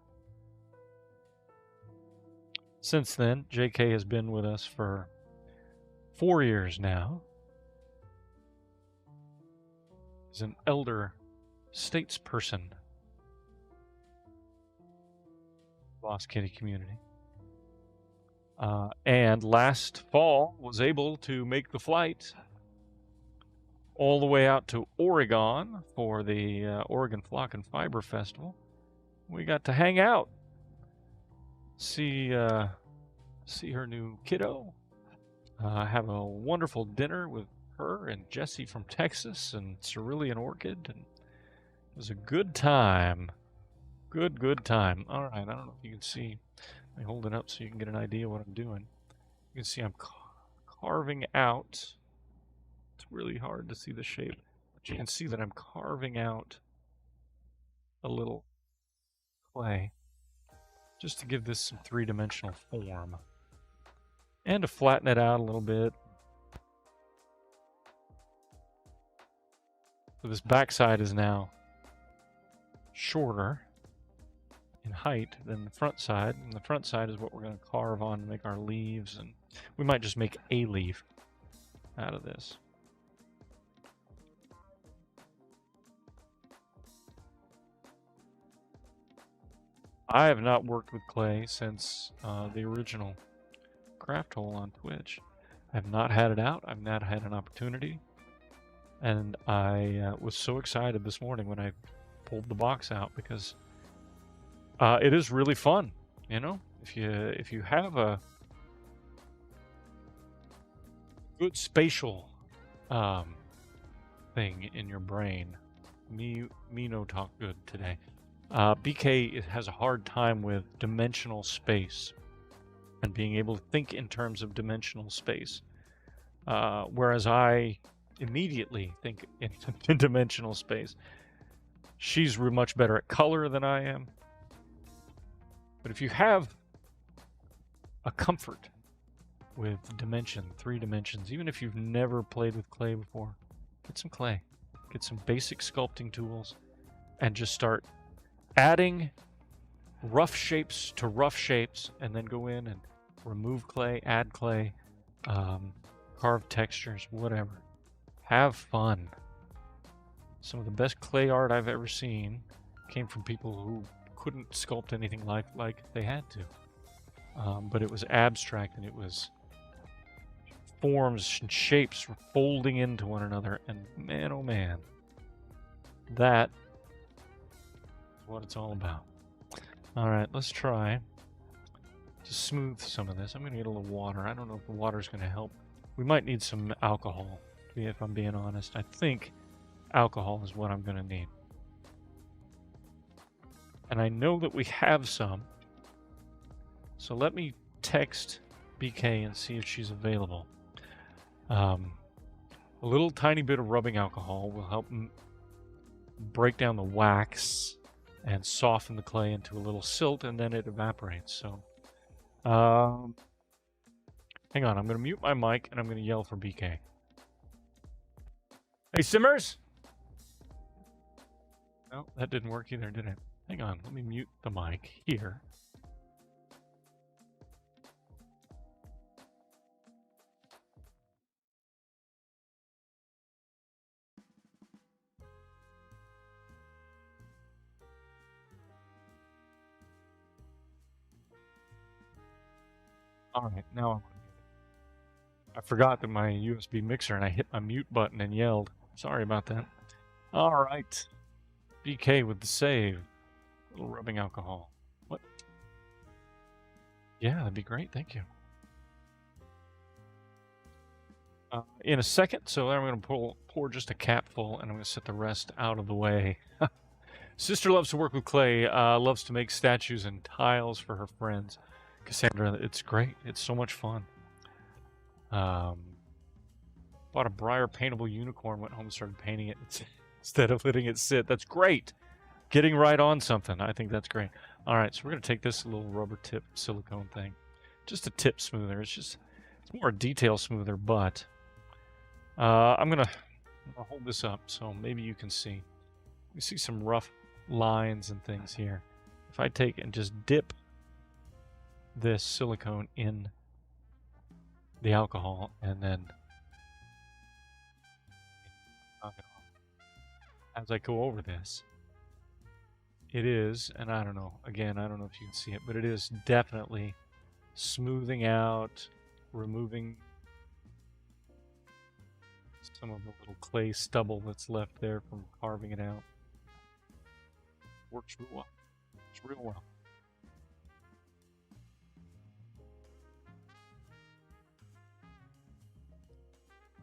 Since then, JK has been with us for 4 years now. Is an elder statesperson. Lost Kitty community. And last fall was able to make the flight all the way out to Oregon for the Oregon Flock and Fiber Festival. We got to hang out, see her new kiddo, have a wonderful dinner with her and Jesse from Texas and Cerulean Orchid, and it was a good time. Good time. All right, I don't know if you can see. I hold it up so you can get an idea what I'm doing. You can see I'm carving out. It's really hard to see the shape, but you can see that I'm carving out a little clay just to give this some three-dimensional form and to flatten it out a little bit. So this backside is now shorter in height than the front side, and the front side is what we're going to carve on to make our leaves, and we might just make a leaf out of this. I have not worked with clay since the original CraftHole on Twitch. I have not had it out. I've not had an opportunity, and I was so excited this morning when I pulled the box out because it is really fun, you know. If you have a good spatial thing in your brain, me no talk good today. BK has a hard time with dimensional space and being able to think in terms of dimensional space, whereas I immediately think in dimensional space. She's much better at color than I am. But if you have a comfort with dimension, 3 dimensions, even if you've never played with clay before, get some clay, get some basic sculpting tools, and just start adding rough shapes to rough shapes, and then go in and remove clay, add clay, carve textures, whatever. Have fun. Some of the best clay art I've ever seen came from people who couldn't sculpt anything like they had to. But it was abstract, and it was forms and shapes folding into one another, and man, oh man, that is what it's all about. All right, let's try to smooth some of this. I'm going to get a little water. I don't know if the water's going to help. We might need some alcohol, if I'm being honest. I think alcohol is what I'm going to need. And I know that we have some. So let me text BK and see if she's available. A little tiny bit of rubbing alcohol will help break down the wax and soften the clay into a little silt, and then it evaporates. So, hang on, I'm going to mute my mic and I'm going to yell for BK. Hey, Simmers! No, that didn't work either, did it? Hang on, let me mute the mic here. All right, now I forgot that my USB mixer, and I hit my mute button and yelled. Sorry about that. All right, BK with the save. A little rubbing alcohol. What? Yeah, that'd be great. Thank you. In a second, so I'm going to pour just a cap full, and I'm going to set the rest out of the way. Sister loves to work with clay, loves to make statues and tiles for her friends. Cassandra, it's great. It's so much fun. Bought a briar paintable unicorn, went home and started painting it instead of letting it sit. That's great. Getting right on something. I think that's great. All right, so we're going to take this little rubber tip silicone thing. Just a tip smoother. It's more a detail smoother, but I'm going to hold this up so maybe you can see. You see some rough lines and things here. If I take and just dip this silicone in the alcohol and then knock it off. As I go over this, it is, and I don't know, again, I don't know if you can see it, but it is definitely smoothing out, removing some of the little clay stubble that's left there from carving it out. Works real well. Works real well.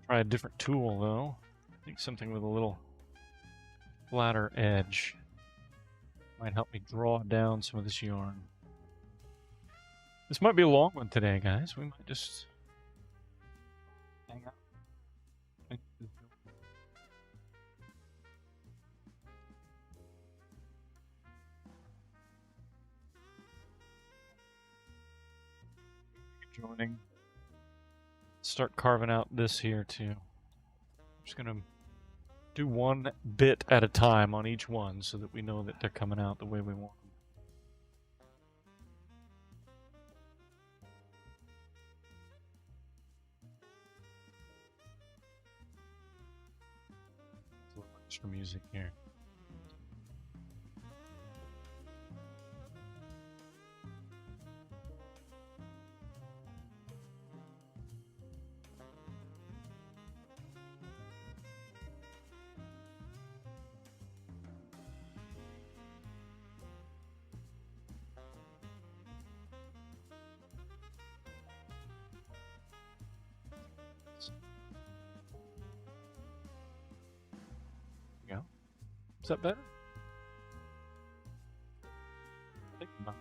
Try a different tool though. I think something with a little flatter edge might help me draw down some of this yarn. This might be a long one today, guys. We might just hang out. Joining. Start carving out this here too. I'm just gonna do one bit at a time on each one so that we know that they're coming out the way we want them. A little extra music here. Yeah. Is that better? I think not.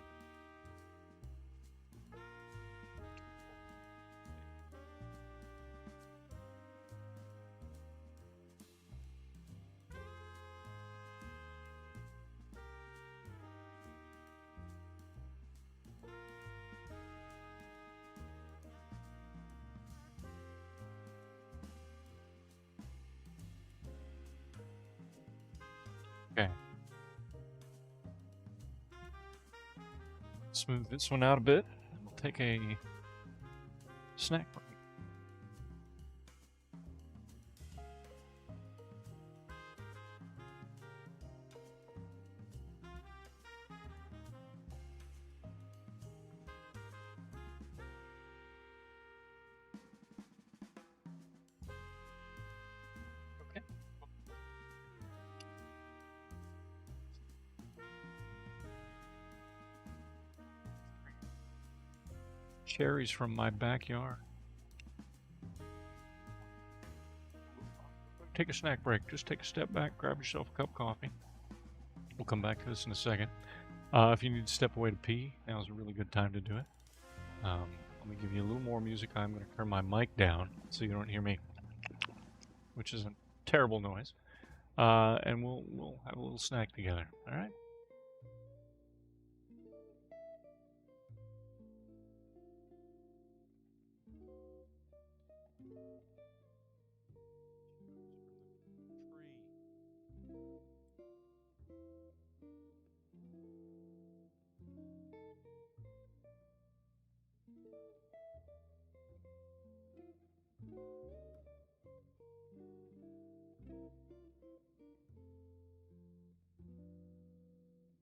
Okay. Smooth this one out a bit. We'll take a snack break. Okay. Cherries from my backyard. Take a snack break. Just take a step back, grab yourself a cup of coffee. We'll come back to this in a second. If you need to step away to pee, now's a really good time to do it. Let me give you a little more music. I'm going to turn my mic down so you don't hear me, which is a terrible noise. And we'll have a little snack together. All right?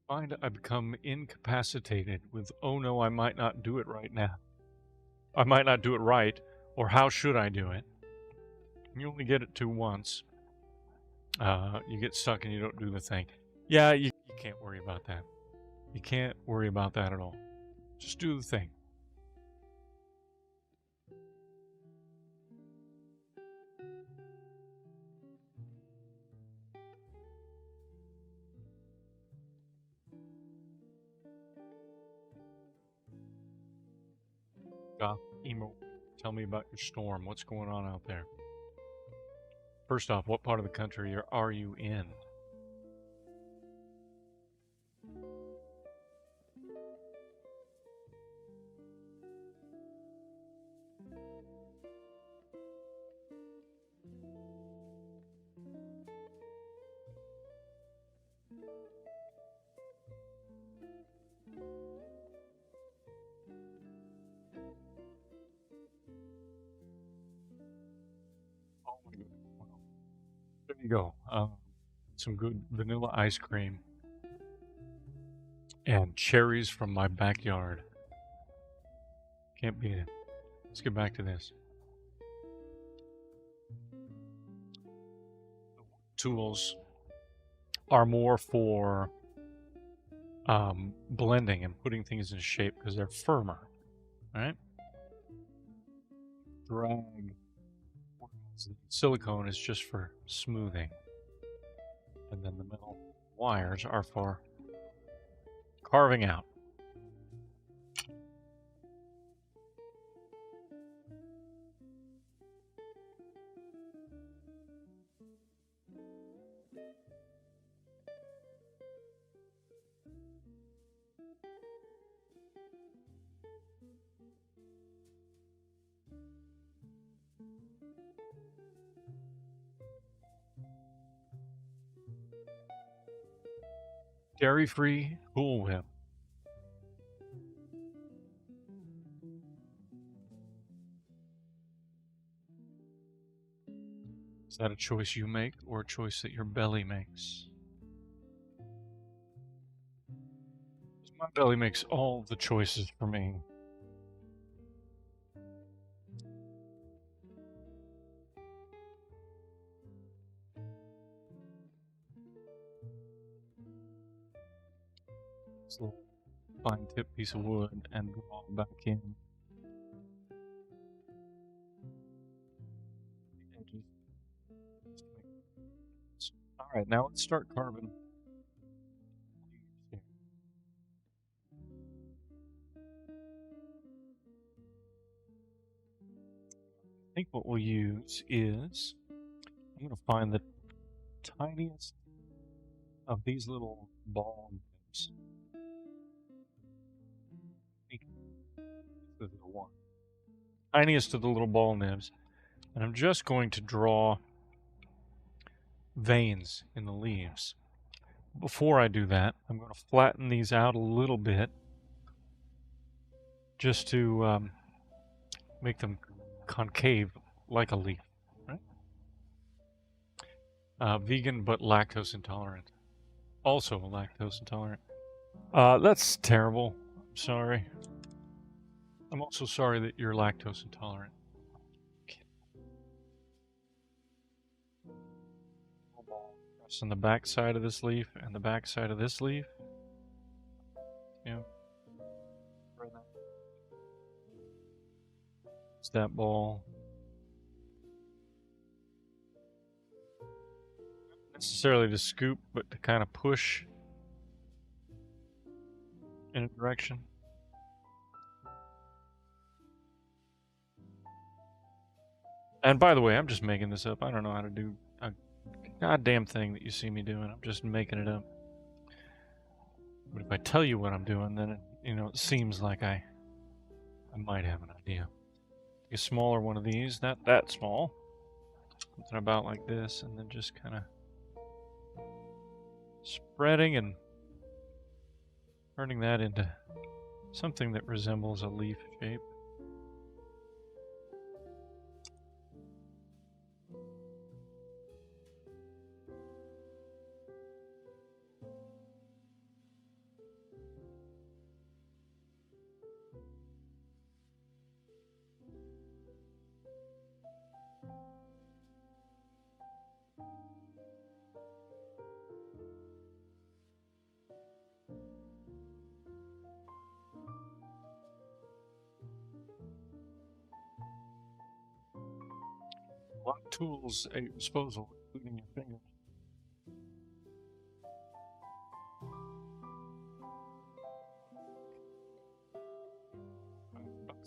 Find I become incapacitated with, oh no, I might not do it right now. I might not do it right, or how should I do it? You only get it to once. You get stuck and you don't do the thing. Yeah, you can't worry about that. You can't worry about that at all. Just do the thing. Emo, tell me about your storm. What's going on out there? First off, what part of the country are you in? you go. Some good vanilla ice cream and cherries from my backyard. Can't beat it. Let's get back to this. Tools are more for blending and putting things in shape because they're firmer, right? Drag. Silicone is just for smoothing, and then the metal wires are for carving out. Dairy-free Cool Whip. Is that a choice you make or a choice that your belly makes? My belly makes all the choices for me. This little fine tip piece of wood and draw back in. Alright, now let's start carving. I think what we'll use is, I'm going to find the tiniest of these little ball nibs. This is the one. Tiniest of the little ball nibs. And I'm just going to draw veins in the leaves. Before I do that, I'm going to flatten these out a little bit just to make them concave like a leaf, right? Vegan but lactose intolerant. Also lactose intolerant. That's terrible. I'm sorry. I'm also sorry that you're lactose intolerant. On the back side of this leaf and the back side of this leaf. Yeah. It's that ball. Not necessarily to scoop, but to kind of push in a direction. And by the way, I'm just making this up. I don't know how to do a goddamn thing that you see me doing. I'm just making it up. But if I tell you what I'm doing, then it seems like I might have an idea. Take a smaller one of these, not that small. Something about like this, and then just kind of spreading and turning that into something that resembles a leaf shape. A lot of tools at your disposal, including your fingers.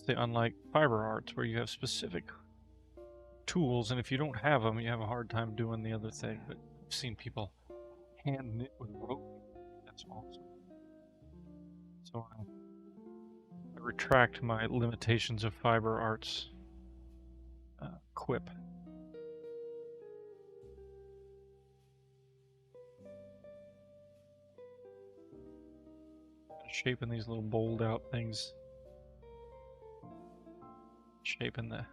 Say, unlike fiber arts, where you have specific tools, and if you don't have them, you have a hard time doing the other thing. But I've seen people hand knit with rope. That's awesome. So I retract my limitations of fiber arts quip. Shaping these little bowled out things. Shaping the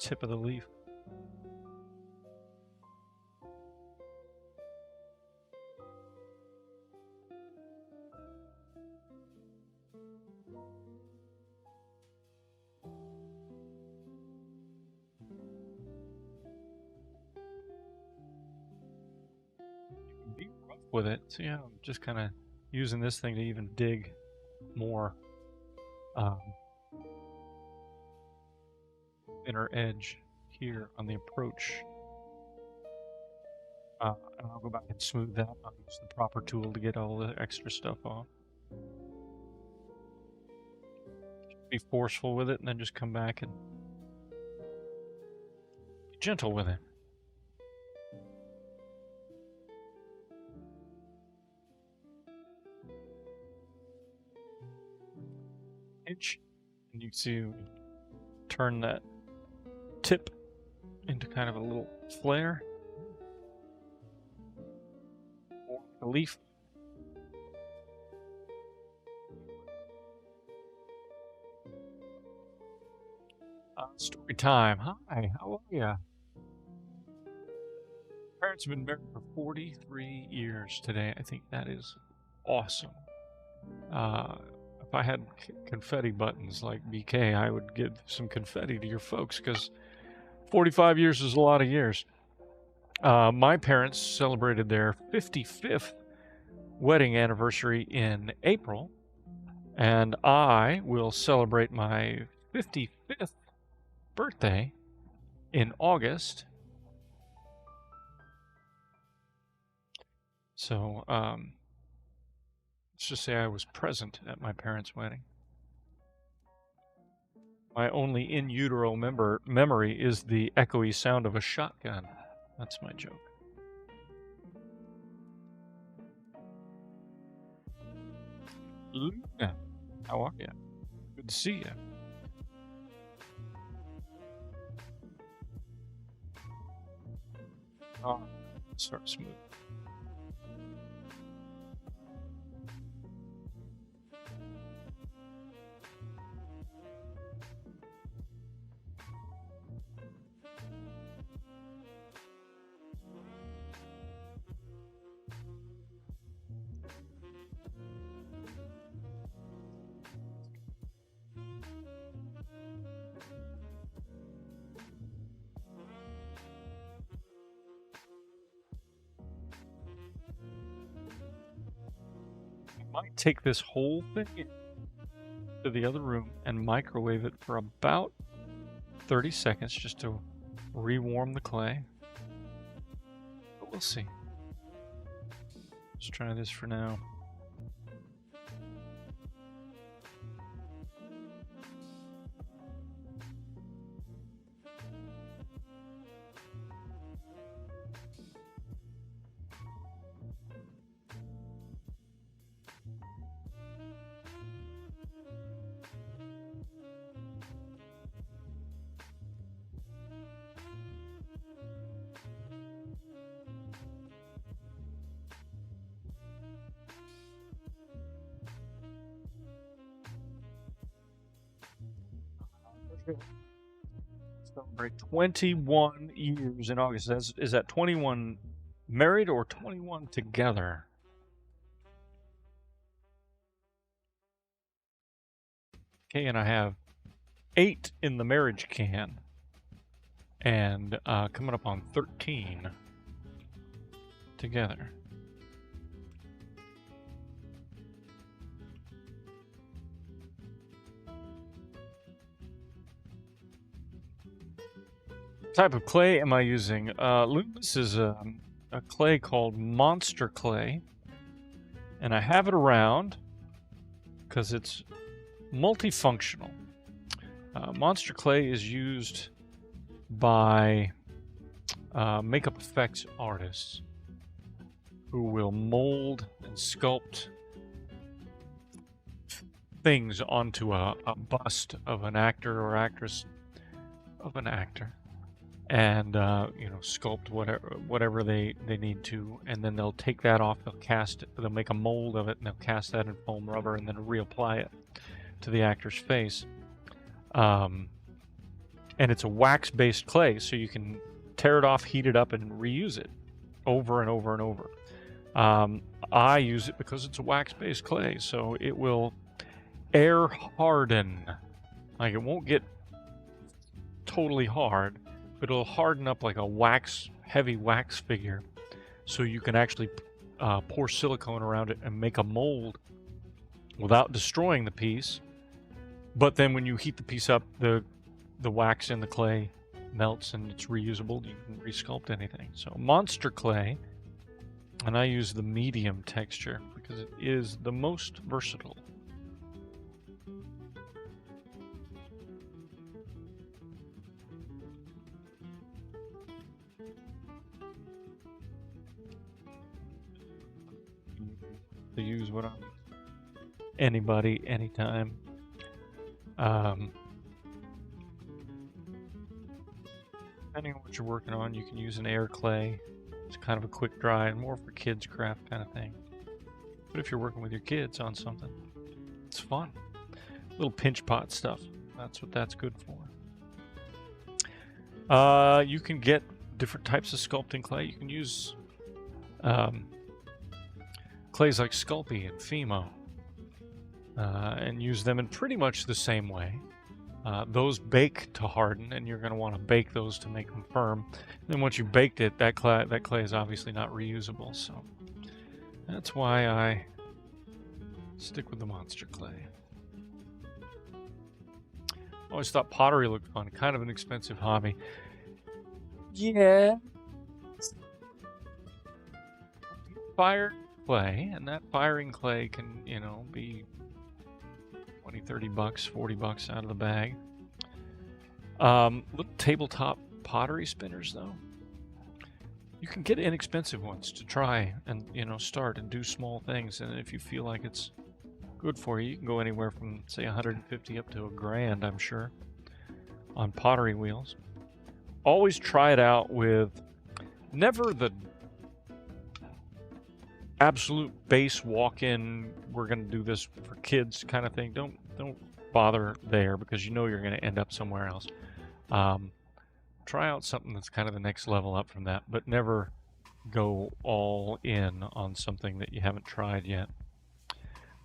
tip of the leaf. with it. So yeah, I'm just kind of using this thing to even dig more inner edge here on the approach. And I'll go back and smooth that. I'll use the proper tool to get all the extra stuff off. Be forceful with it, and then just come back and be gentle with it. Inch, and you see, turn that tip into kind of a little flare or a leaf. Story time. Hi, how are ya? Parents have been married for 43 years today. I think that is awesome. If I had confetti buttons like BK, I would give some confetti to your folks, because 45 years is a lot of years. My parents celebrated their 55th wedding anniversary in April, and I will celebrate my 55th birthday in August. So, let's just say I was present at my parents' wedding. My only in utero memory is the echoey sound of a shotgun. That's my joke. Luna, how are you? Good to see you. Oh, start smooth. Might take this whole thing to the other room and microwave it for about 30 seconds just to rewarm the clay. But we'll see. Let's try this for now. Celebrate 21 years in August. Is that 21 married or 21 together? Okay, and I have 8 in the marriage can, and coming up on 13 together. Type of clay am I using? This is a clay called Monster Clay, and I have it around because it's multifunctional. Monster Clay is used by makeup effects artists who will mold and sculpt things onto a bust of an actor or actress of an actor. And you know, sculpt whatever they need to, and then they'll take that off, they'll cast it, they'll make a mold of it, and they'll cast that in foam rubber and then reapply it to the actor's face. And it's a wax-based clay, so you can tear it off, heat it up, and reuse it over and over and over. I use it because it's a wax-based clay, so it will air harden. Like, it won't get totally hard, but it'll harden up like a heavy wax figure, so you can actually pour silicone around it and make a mold without destroying the piece. But then when you heat the piece up, the wax in the clay melts and it's reusable. You can resculpt anything. So monster clay, and I use the medium texture because it is the most versatile. To use what I'm anybody, anytime. Depending on what you're working on, you can use an air clay. It's kind of a quick dry and more for kids craft kind of thing. But if you're working with your kids on something, it's fun. Little pinch pot stuff. That's what that's good for. You can get different types of sculpting clay. You can use clays like Sculpey and Fimo, and use them in pretty much the same way. Those bake to harden, and you're going to want to bake those to make them firm. Then once you baked it, that clay is obviously not reusable, so that's why I stick with the monster clay. I always thought pottery looked fun, kind of an expensive hobby. Yeah. Fire clay, and that firing clay can, you know, be 20, 30 bucks, 40 bucks out of the bag. Little tabletop pottery spinners, though. You can get inexpensive ones to try and, you know, start and do small things. And if you feel like it's good for you, you can go anywhere from, say, 150 up to $1,000, I'm sure, on pottery wheels. Always try it out with never the absolute base walk-in, we're going to do this for kids kind of thing. Don't bother there because you know you're going to end up somewhere else. Try out something that's kind of the next level up from that, but never go all in on something that you haven't tried yet,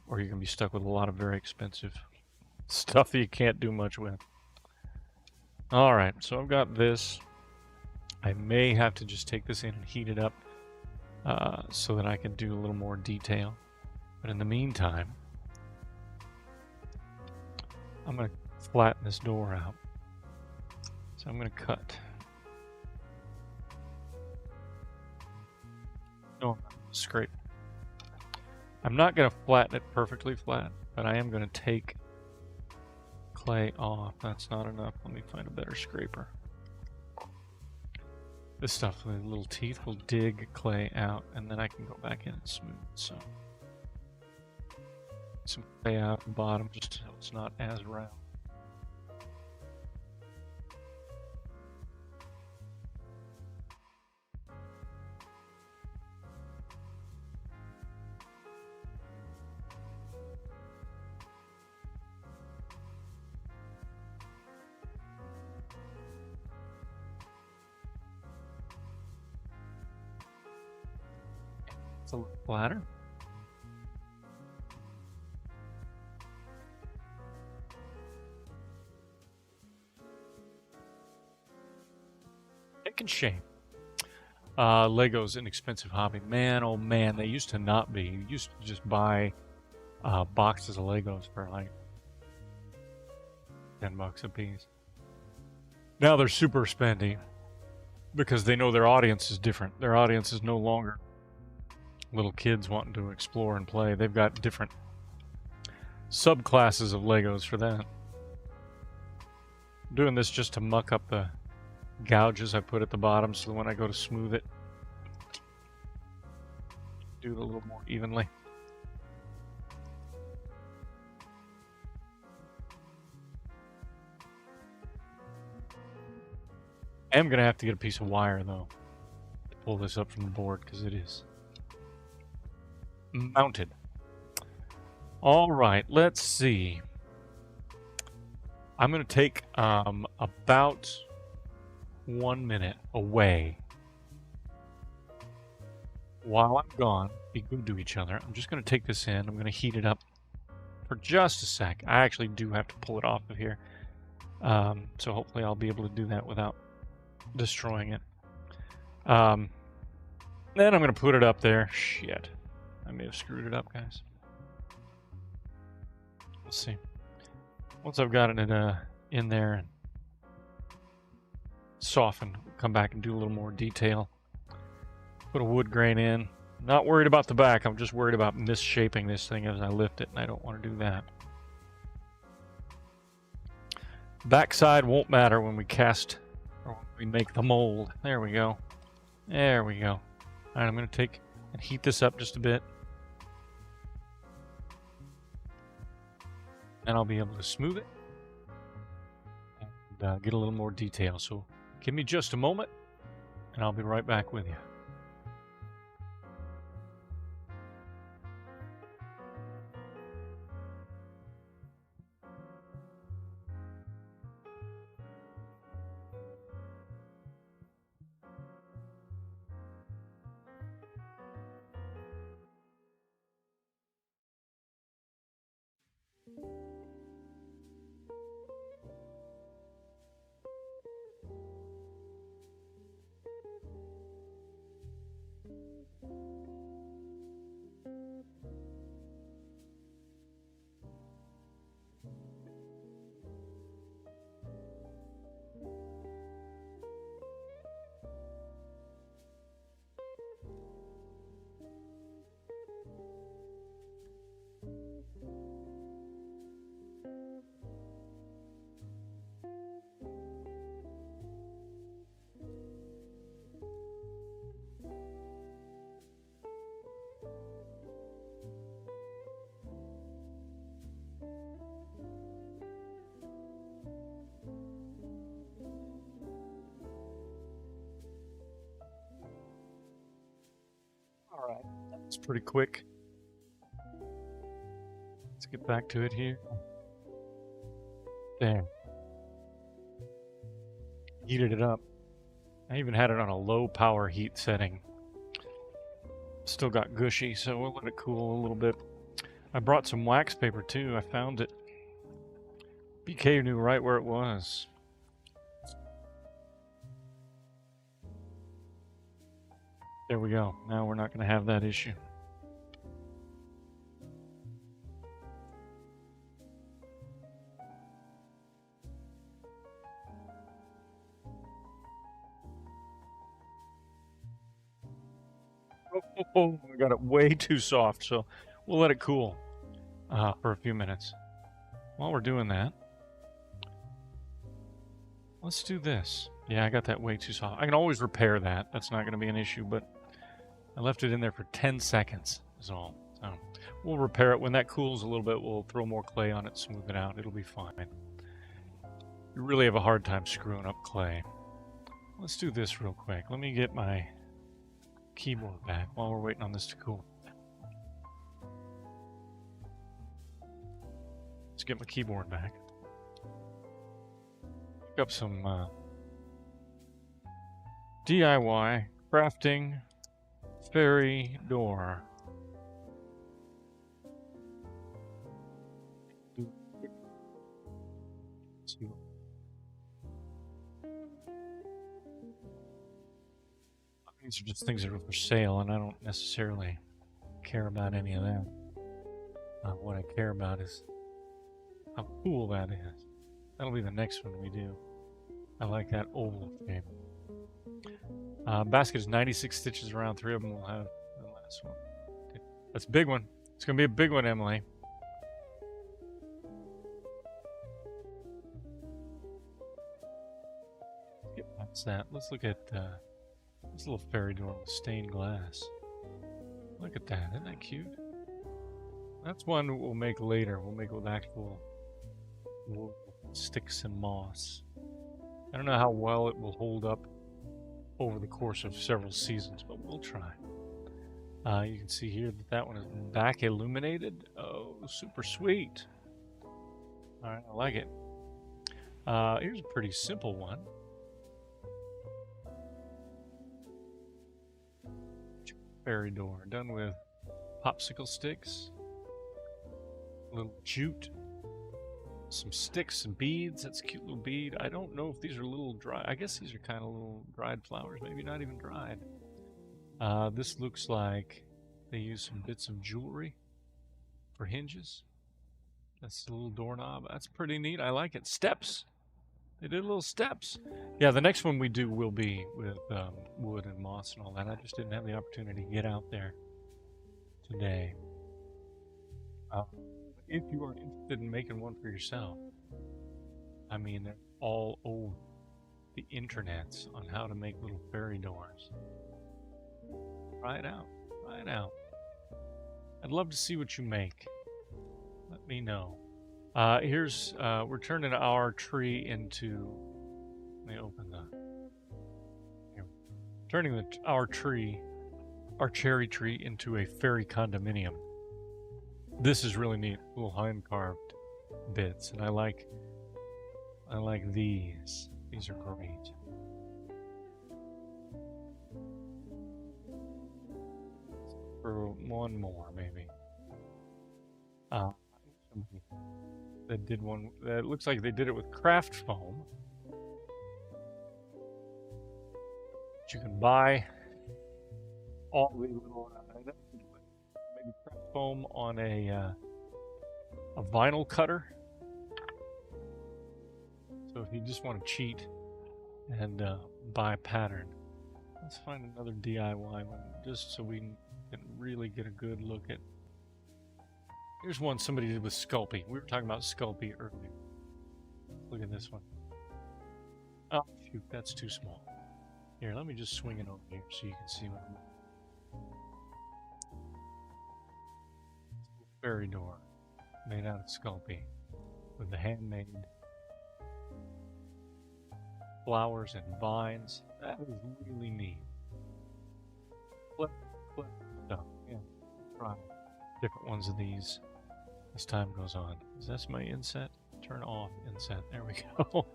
or you're going to be stuck with a lot of very expensive stuff that you can't do much with. All right, so I've got this. I may have to just take this in and heat it up so that I can do a little more detail. But in the meantime, I'm going to flatten this door out. So I'm going to cut. No, scrape. I'm not going to flatten it perfectly flat, but I am going to take clay off. That's not enough. Let me find a better scraper. This stuff with little teeth will dig clay out, and then I can go back in and smooth. So some clay out the bottom, just so it's not as round. It's a little flatter. It can shame. Lego's an expensive hobby. Man, oh man, they used to not be. You used to just buy boxes of Legos for like $10 a piece. Now they're super spendy because they know their audience is different. Their audience is no longer little kids wanting to explore and play. They've got different subclasses of Legos for that. I'm doing this just to muck up the gouges I put at the bottom so that when I go to smooth it, do it a little more evenly. I am going to have to get a piece of wire though to pull this up from the board because it is mounted. All right, let's see. I'm going to take about 1 minute away. While I'm gone, be good to each other. I'm just going to take this in. I'm going to heat it up for just a sec. I actually do have to pull it off of here. So hopefully I'll be able to do that without destroying it. Then I'm going to put it up there. Shit. I may have screwed it up, guys. Let's see. Once I've gotten it in there and softened, come back and do a little more detail. Put a wood grain in. Not worried about the back. I'm just worried about misshaping this thing as I lift it, and I don't want to do that. Backside won't matter when we cast or when we make the mold. There we go. There we go. Alright, I'm going to take and heat this up just a bit. And I'll be able to smooth it and get a little more detail. So give me just a moment, and I'll be right back with you. Alright, that's pretty quick. Let's get back to it here. There. Heated it up. I even had it on a low power heat setting. Still got gushy, so we'll let it cool a little bit. I brought some wax paper too. I found it. BK knew right where it was. There we go. Now we're not going to have that issue. Oh, I got it way too soft, so we'll let it cool for a few minutes. While we're doing that, let's do this. Yeah, I got that way too soft. I can always repair that. That's not going to be an issue, but I left it in there for 10 seconds is all. So we'll repair it. When that cools a little bit, we'll throw more clay on it, smooth it out. It'll be fine. You really have a hard time screwing up clay. Let's do this real quick. Let me get my keyboard back while we're waiting on this to cool. Let's get my keyboard back. Pick up some DIY crafting Faerie door. These are just things that are for sale, and I don't necessarily care about any of that. What I care about is how cool that is. That'll be the next one we do. I like that oval shape. Basket is 96 stitches around. 3 of them will have the last one. Okay. That's a big one. It's going to be a big one, Emily. Get past that. Let's look at this little fairy door with stained glass. Look at that. Isn't that cute? That's one we'll make later. We'll make it with actual wood, sticks and moss. I don't know how well it will hold up over the course of several seasons, but we'll try. You can see here that that one is back illuminated. Oh, super sweet. Alright, I like it. Here's a pretty simple one. Fairy door, done with popsicle sticks, a little jute, some sticks and beads. That's a cute little bead. I don't know if these are little dry. I guess these are kind of little dried flowers, maybe not even dried. This looks like they use some bits of jewelry for hinges. That's a little doorknob. That's pretty neat. I like it. Steps. They did little steps. Yeah, the next one we do will be with wood and moss and all that. I just didn't have the opportunity to get out there today. If you are interested in making one for yourself, I mean, they're all over the internets on how to make little fairy doors. Try it out. Try it out. I'd love to see what you make. Let me know. Here's, we're turning our tree into, let me open the, here. Turning our cherry tree into a fairy condominium. This is really neat, little hand carved bits, and I like these. These are great. For one more, maybe. That did one. That looks like they did it with CraftHole. You can buy all the little maybe CraftHole on a vinyl cutter. So if you just want to cheat and buy a pattern, let's find another DIY one just so we can really get a good look at. Here's one somebody did with Sculpey. We were talking about Sculpey earlier. Look at this one. Oh, shoot, that's too small. Here, let me just swing it over here so you can see what I'm doing. Fairy door made out of Sculpey with the handmade flowers and vines. That is really neat. Flip stuff. Yeah, try different ones of these as time goes on. Is this my inset? Turn off inset. There we go.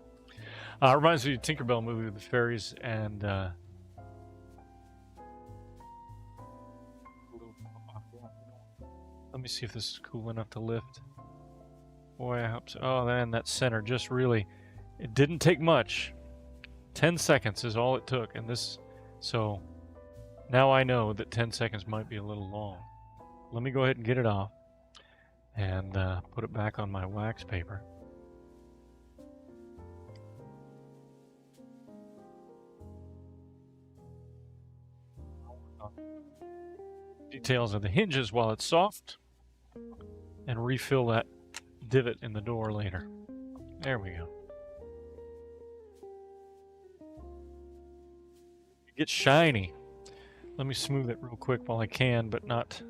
Reminds me of the Tinkerbell movie with the fairies and let me see if this is cool enough to lift. Boy, I hope so. Oh man, that center just really, it didn't take much. 10 seconds is all it took, and this, so now I know that 10 seconds might be a little long. Let me go ahead and get it off and put it back on my wax paper. Details of the hinges while it's soft, and refill that divot in the door later. There we go. It gets shiny. Let me smooth it real quick while I can, but not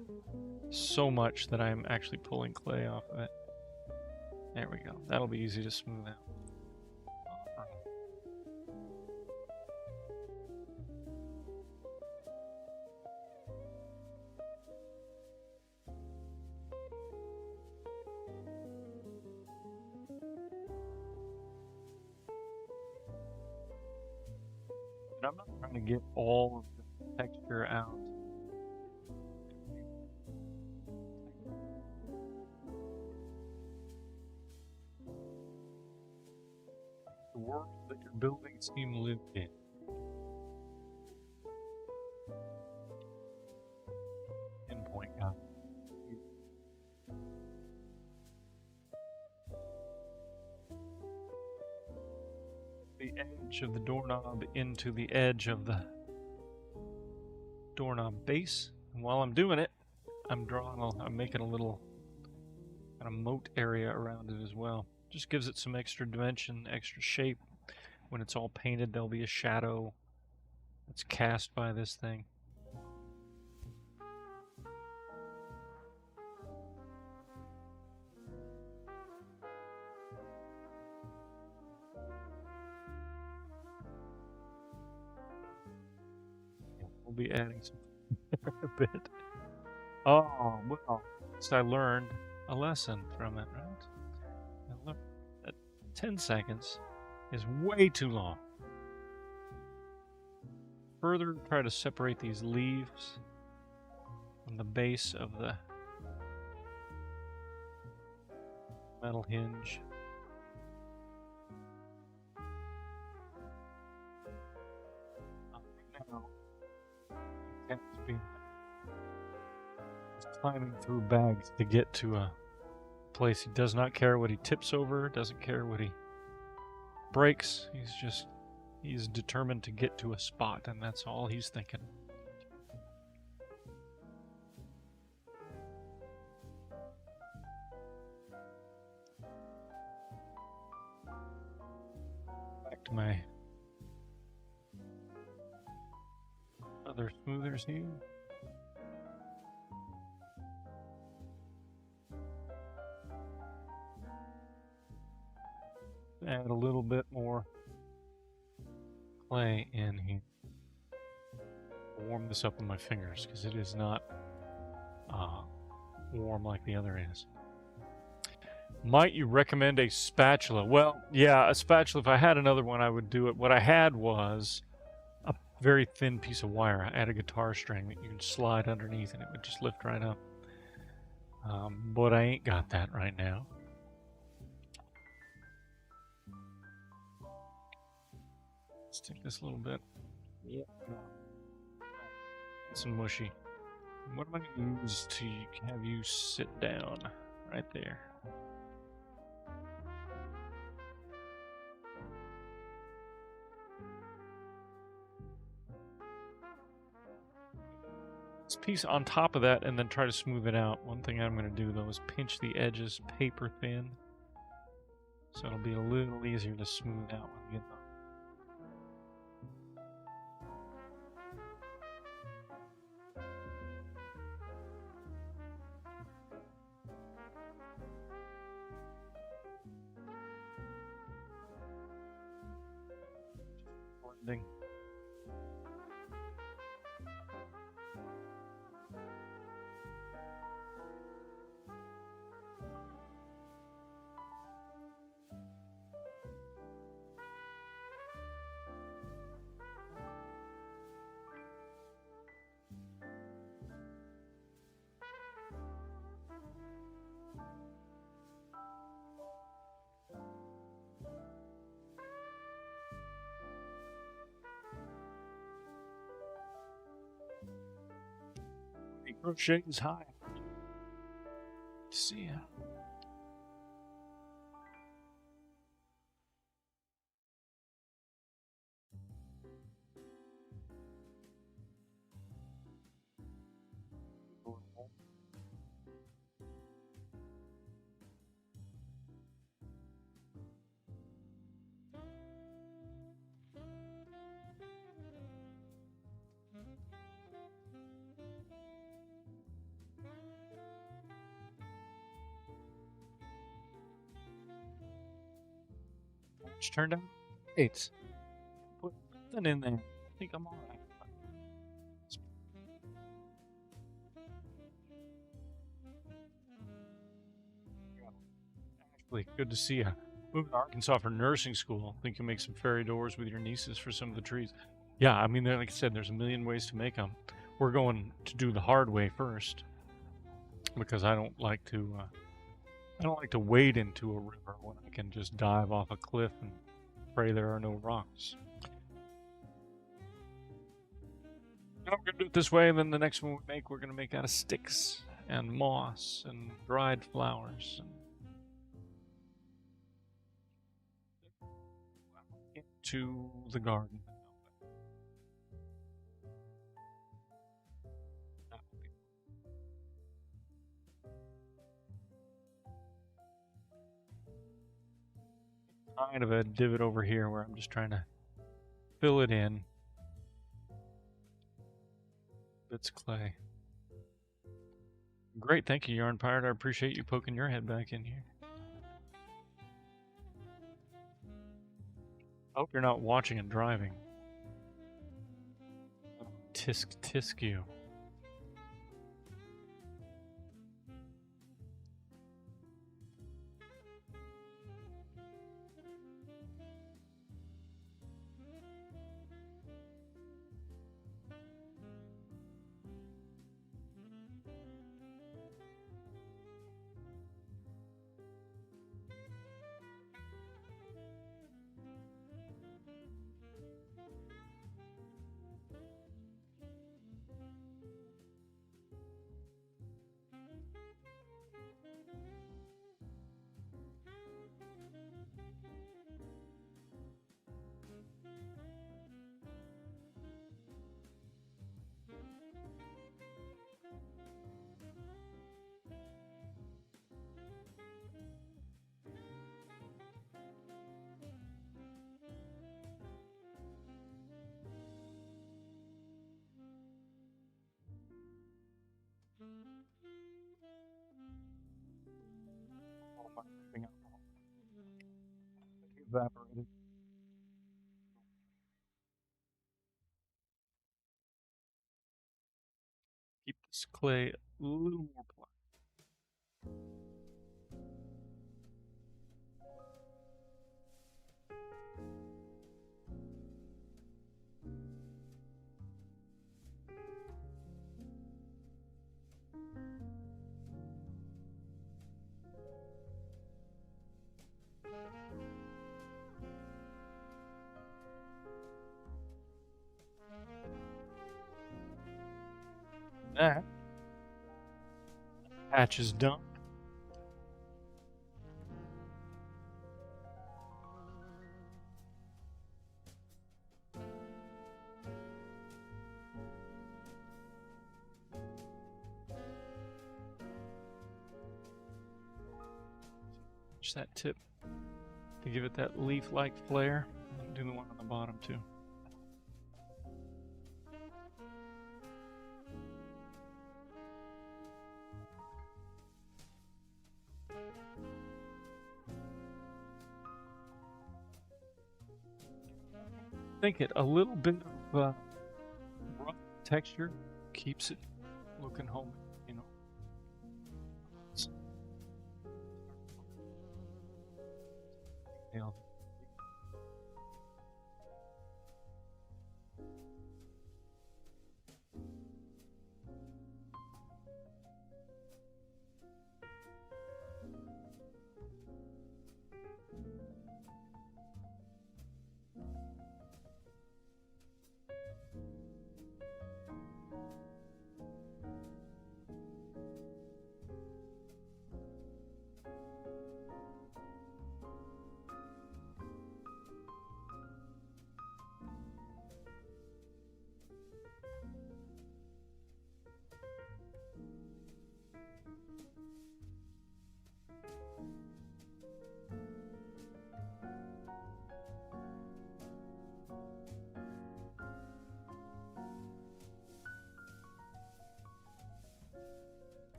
so much that I'm actually pulling clay off of it. There we go. That'll be easy to smooth out. And I'm not trying to get all of the texture out. The world that you're building seem lived in. Endpoint out. The edge of the doorknob into the edge of the doorknob base. And while I'm doing it, I'm making a little kind of moat area around it as well. Just gives it some extra dimension, extra shape. When it's all painted, there'll be a shadow that's cast by this thing. We'll be adding some a bit. Oh, well, I learned a lesson from it, right? I learned that 10 seconds is way too long. Further, try to separate these leaves from the base of the metal hinge. Now, climbing through bags to get to a place. He does not care what he tips over, doesn't care what he breaks. He's determined to get to a spot, and that's all he's thinking. Back to my other smoothers here. Add a little bit more clay in here. Warm this up with my fingers because it is not warm like the other is. Might you recommend a spatula? Well, yeah, a spatula. If I had another one, I would do it. What I had was a very thin piece of wire. I had a guitar string that you could slide underneath and it would just lift right up. But I ain't got that right now. Let's take this a little bit. Yeah. Some mushy. What am I going to use to have you sit down right there? This piece on top of that and then try to smooth it out. One thing I'm going to do though is pinch the edges paper thin. So it'll be a little easier to smooth out when you get them. Blending. Crochet's high. See ya. Which turned out 8. Put that in there. I think I'm alright. Actually, good to see you. Moving to Arkansas for nursing school. Think you'll make some fairy doors with your nieces for some of the trees. Yeah, I mean, like I said, there's a million ways to make them. We're going to do the hard way first because I don't like to wade into a river when I can just dive off a cliff and pray there are no rocks. Now we're gonna do it this way, and then the next one we make, we're gonna make out of sticks and moss and dried flowers. Into the garden. Kind of a divot over here where I'm just trying to fill it in. It's clay. Great, thank you, Yarn Pirate. I appreciate you poking your head back in here. I hope you're not watching and driving. Tisk you. this clay a little more black. That patch is done. Just that tip to give it that leaf-like flare. And do the one on the bottom too. Think it a little bit of rough texture keeps it looking homey, you know.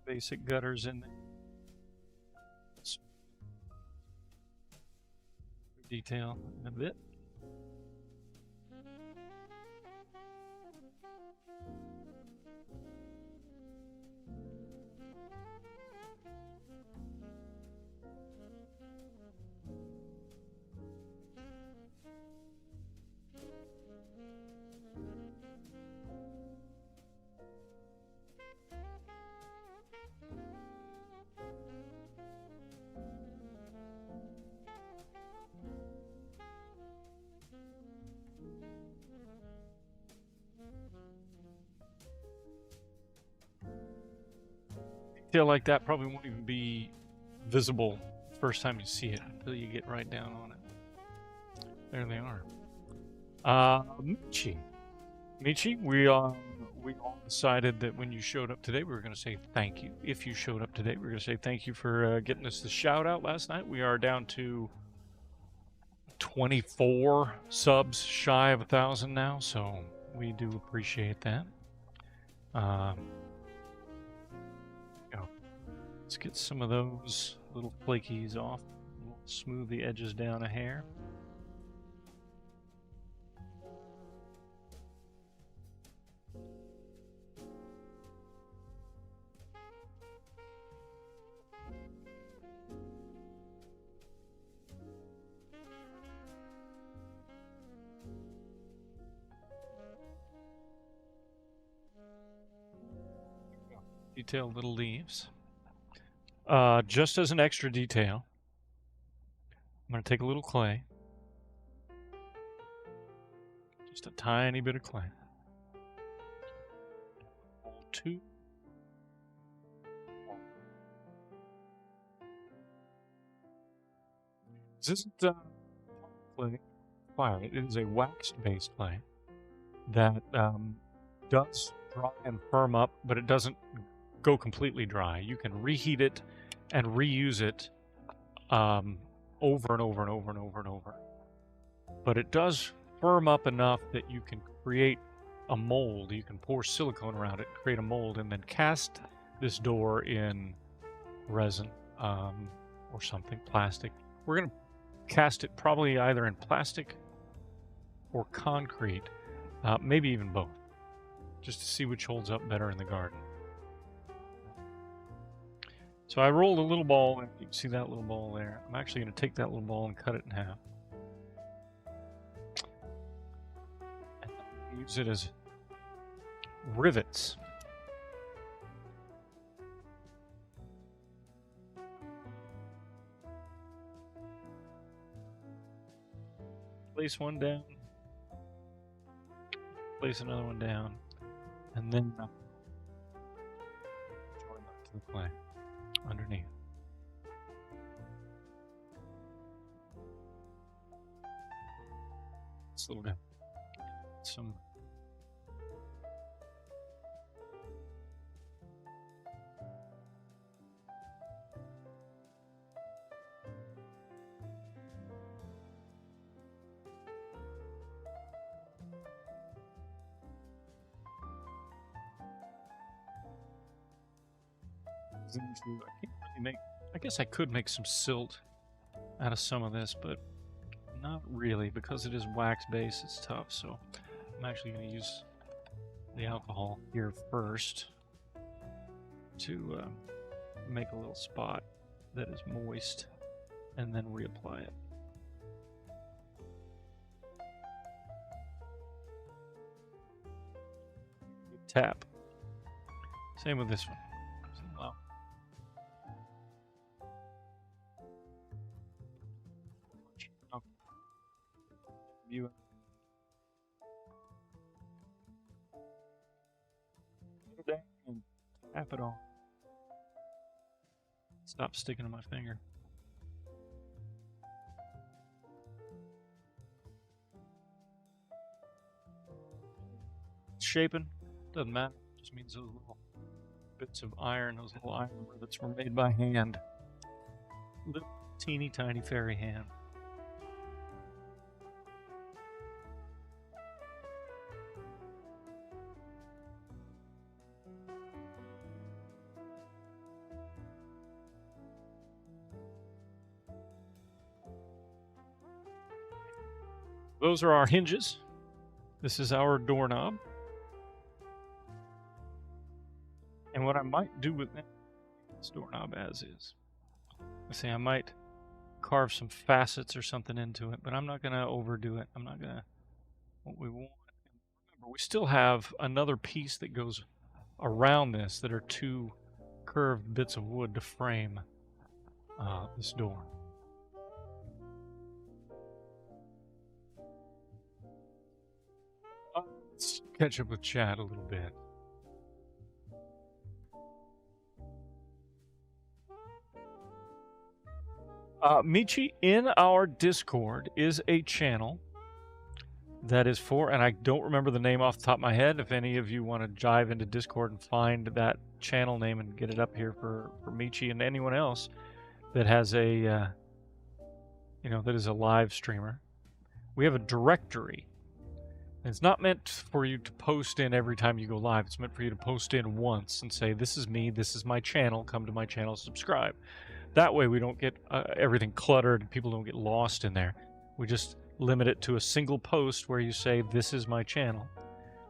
Basic gutters in there. Detail in a bit. Detail like that probably won't even be visible first time you see it until you get right down on it. There they are. Michi, we all decided that when you showed up today, we were going to say thank you. If you showed up today, we were going to say thank you for getting us the shout out last night. We are down to 24 subs shy of 1,000 now, so we do appreciate that. Let's get some of those little flakies off. We'll smooth the edges down a hair. Detail little leaves. Just as an extra detail, I'm going to take a little clay. Just a tiny bit of clay. Two. This isn't clay fire. It is a waxed-based clay that does dry and firm up, but it doesn't go completely dry. You can reheat it and reuse it over and over and over and over and over. But it does firm up enough that you can create a mold. You can pour silicone around it, create a mold, and then cast this door in resin or something, plastic. We're going to cast it probably either in plastic or concrete, maybe even both, just to see which holds up better in the garden. So I rolled a little ball, and you can see that little ball there. I'm actually going to take that little ball and cut it in half. And use it as rivets. Place one down. Place another one down. And then join them to the clay underneath. This little guy. Some I can't really make. I guess I could make some silt out of some of this, but not really, because it is wax based. It's tough, so I'm actually going to use the alcohol here first to make a little spot that is moist, and then reapply it. Tap. Same with this one. Wow. View. Put it down and tap it on. Stop sticking to my finger. Shaping doesn't matter. It just means those little bits of iron, those little iron rivets were made by hand. Little teeny tiny fairy hand. Those are our hinges. This is our doorknob. And what I might do with this doorknob as is, let's say I might carve some facets or something into it, but I'm not going to overdo it. I'm not going to, what we want. Remember, we still have another piece that goes around this that are two curved bits of wood to frame this door. Let's catch up with chat a little bit. Michi, in our Discord is a channel that is for, and I don't remember the name off the top of my head. If any of you want to dive into Discord and find that channel name and get it up here for Michi and anyone else that has a, that is a live streamer, we have a directory. It's not meant for you to post in every time you go live. It's meant for you to post in once and say, this is me, this is my channel, come to my channel, subscribe. That way we don't get everything cluttered and people don't get lost in there. We just limit it to a single post where you say, this is my channel.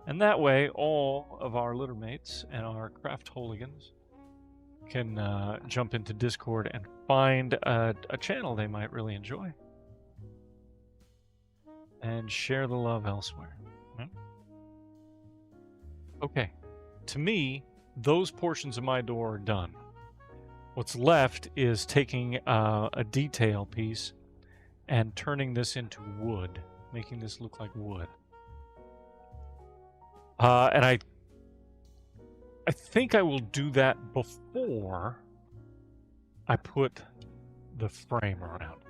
And that way all of our littermates and our CraftHoligans can jump into Discord and find a channel they might really enjoy. And share the love elsewhere. Okay, to me, those portions of my door are done. What's left is taking a detail piece and turning this into wood, making this look like wood. And I think I will do that before I put the frame around.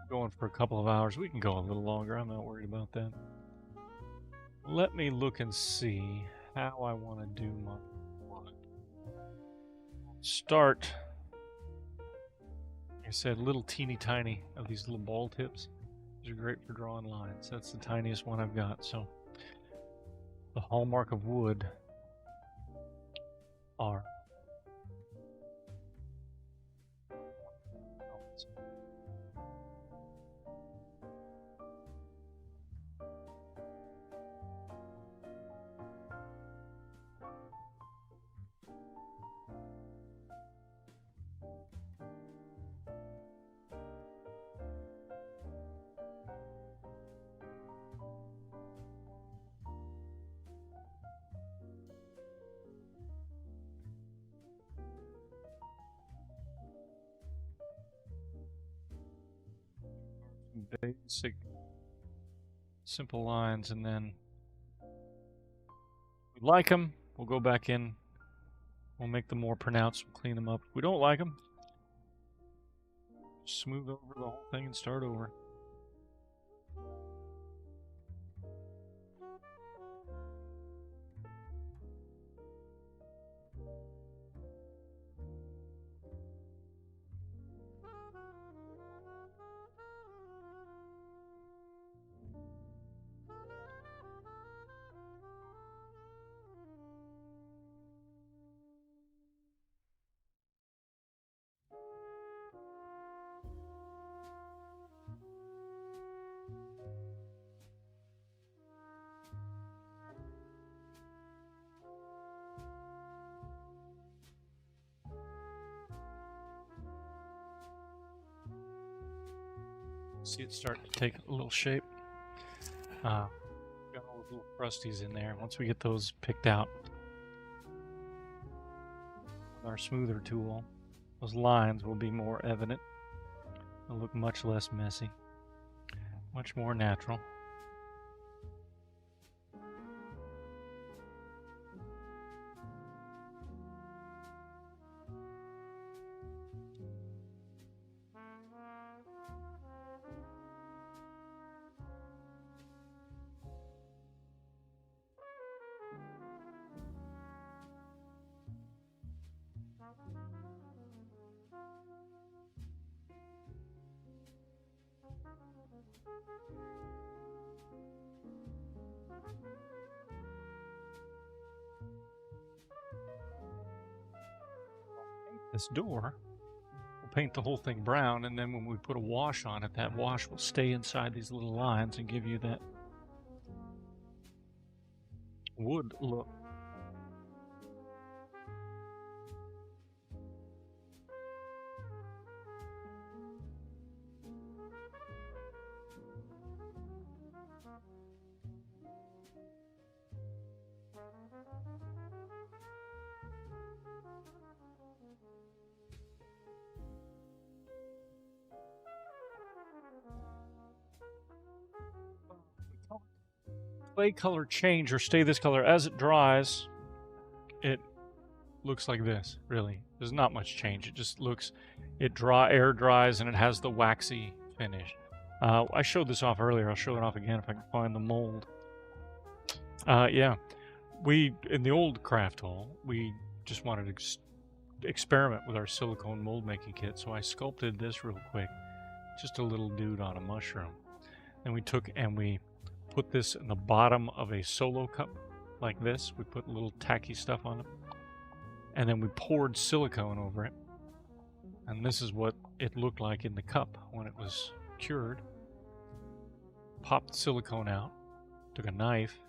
Going for a couple of hours. We can go a little longer. I'm not worried about that. Let me look and see how I want to do my wood. Start, like I said, little teeny tiny of these little ball tips. These are great for drawing lines. That's the tiniest one I've got. So the hallmark of wood are basic, simple lines, and then if we like them, we'll go back in. We'll make them more pronounced. We'll clean them up. If we don't like them, smooth over the whole thing and start over. See it starting to take a little shape. Got all the little crusties in there. Once we get those picked out with our smoother tool, those lines will be more evident. They'll look much less messy, much more natural. This door, we'll paint the whole thing brown, and then when we put a wash on it, that wash will stay inside these little lines and give you that wood look. Clay color change or stay this color. As it dries, it looks like this, really. There's not much change. It just looks, air dries and it has the waxy finish. I showed this off earlier. I'll show it off again if I can find the mold. Yeah, in the old CraftHole, we just wanted to experiment with our silicone mold making kit. So I sculpted this real quick, just a little dude on a mushroom. And we took and we put this in the bottom of a solo cup like this. We put a little tacky stuff on it. And then we poured silicone over it. And this is what it looked like in the cup when it was cured. Popped silicone out, took a knife,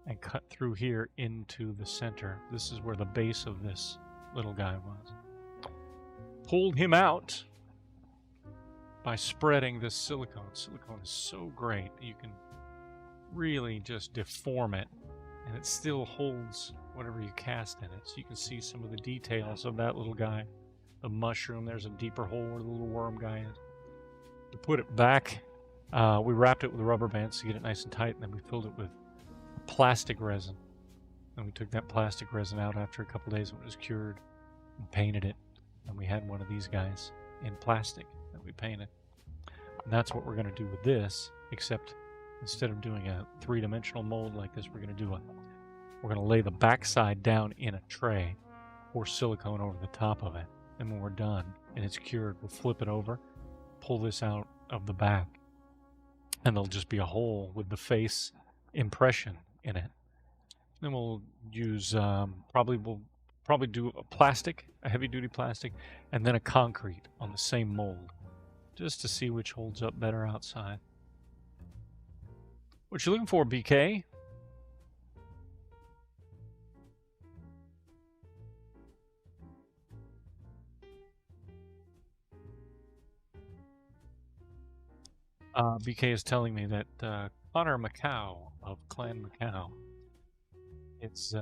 and cut through here into the center. This is where the base of this little guy was. Pulled him out by spreading this silicone. Silicone is so great. You can really just deform it, and it still holds whatever you cast in it. So you can see some of the details of that little guy. The mushroom, there's a deeper hole where the little worm guy is. To put it back, we wrapped it with rubber bands to get it nice and tight, and then we filled it with plastic resin. And we took that plastic resin out after a couple days when it was cured and painted it. And we had one of these guys in plastic that we painted. And that's what we're going to do with this, except instead of doing a three-dimensional mold like this, we're going to lay the backside down in a tray, pour silicone over the top of it. And when we're done and it's cured, we'll flip it over, pull this out of the back, and there'll just be a hole with the face impression in it. Then we'll use we'll probably do a plastic, a heavy-duty plastic, and then a concrete on the same mold, just to see which holds up better outside. What you looking for, BK? BK is telling me that Connor Macau of Clan Macau, it's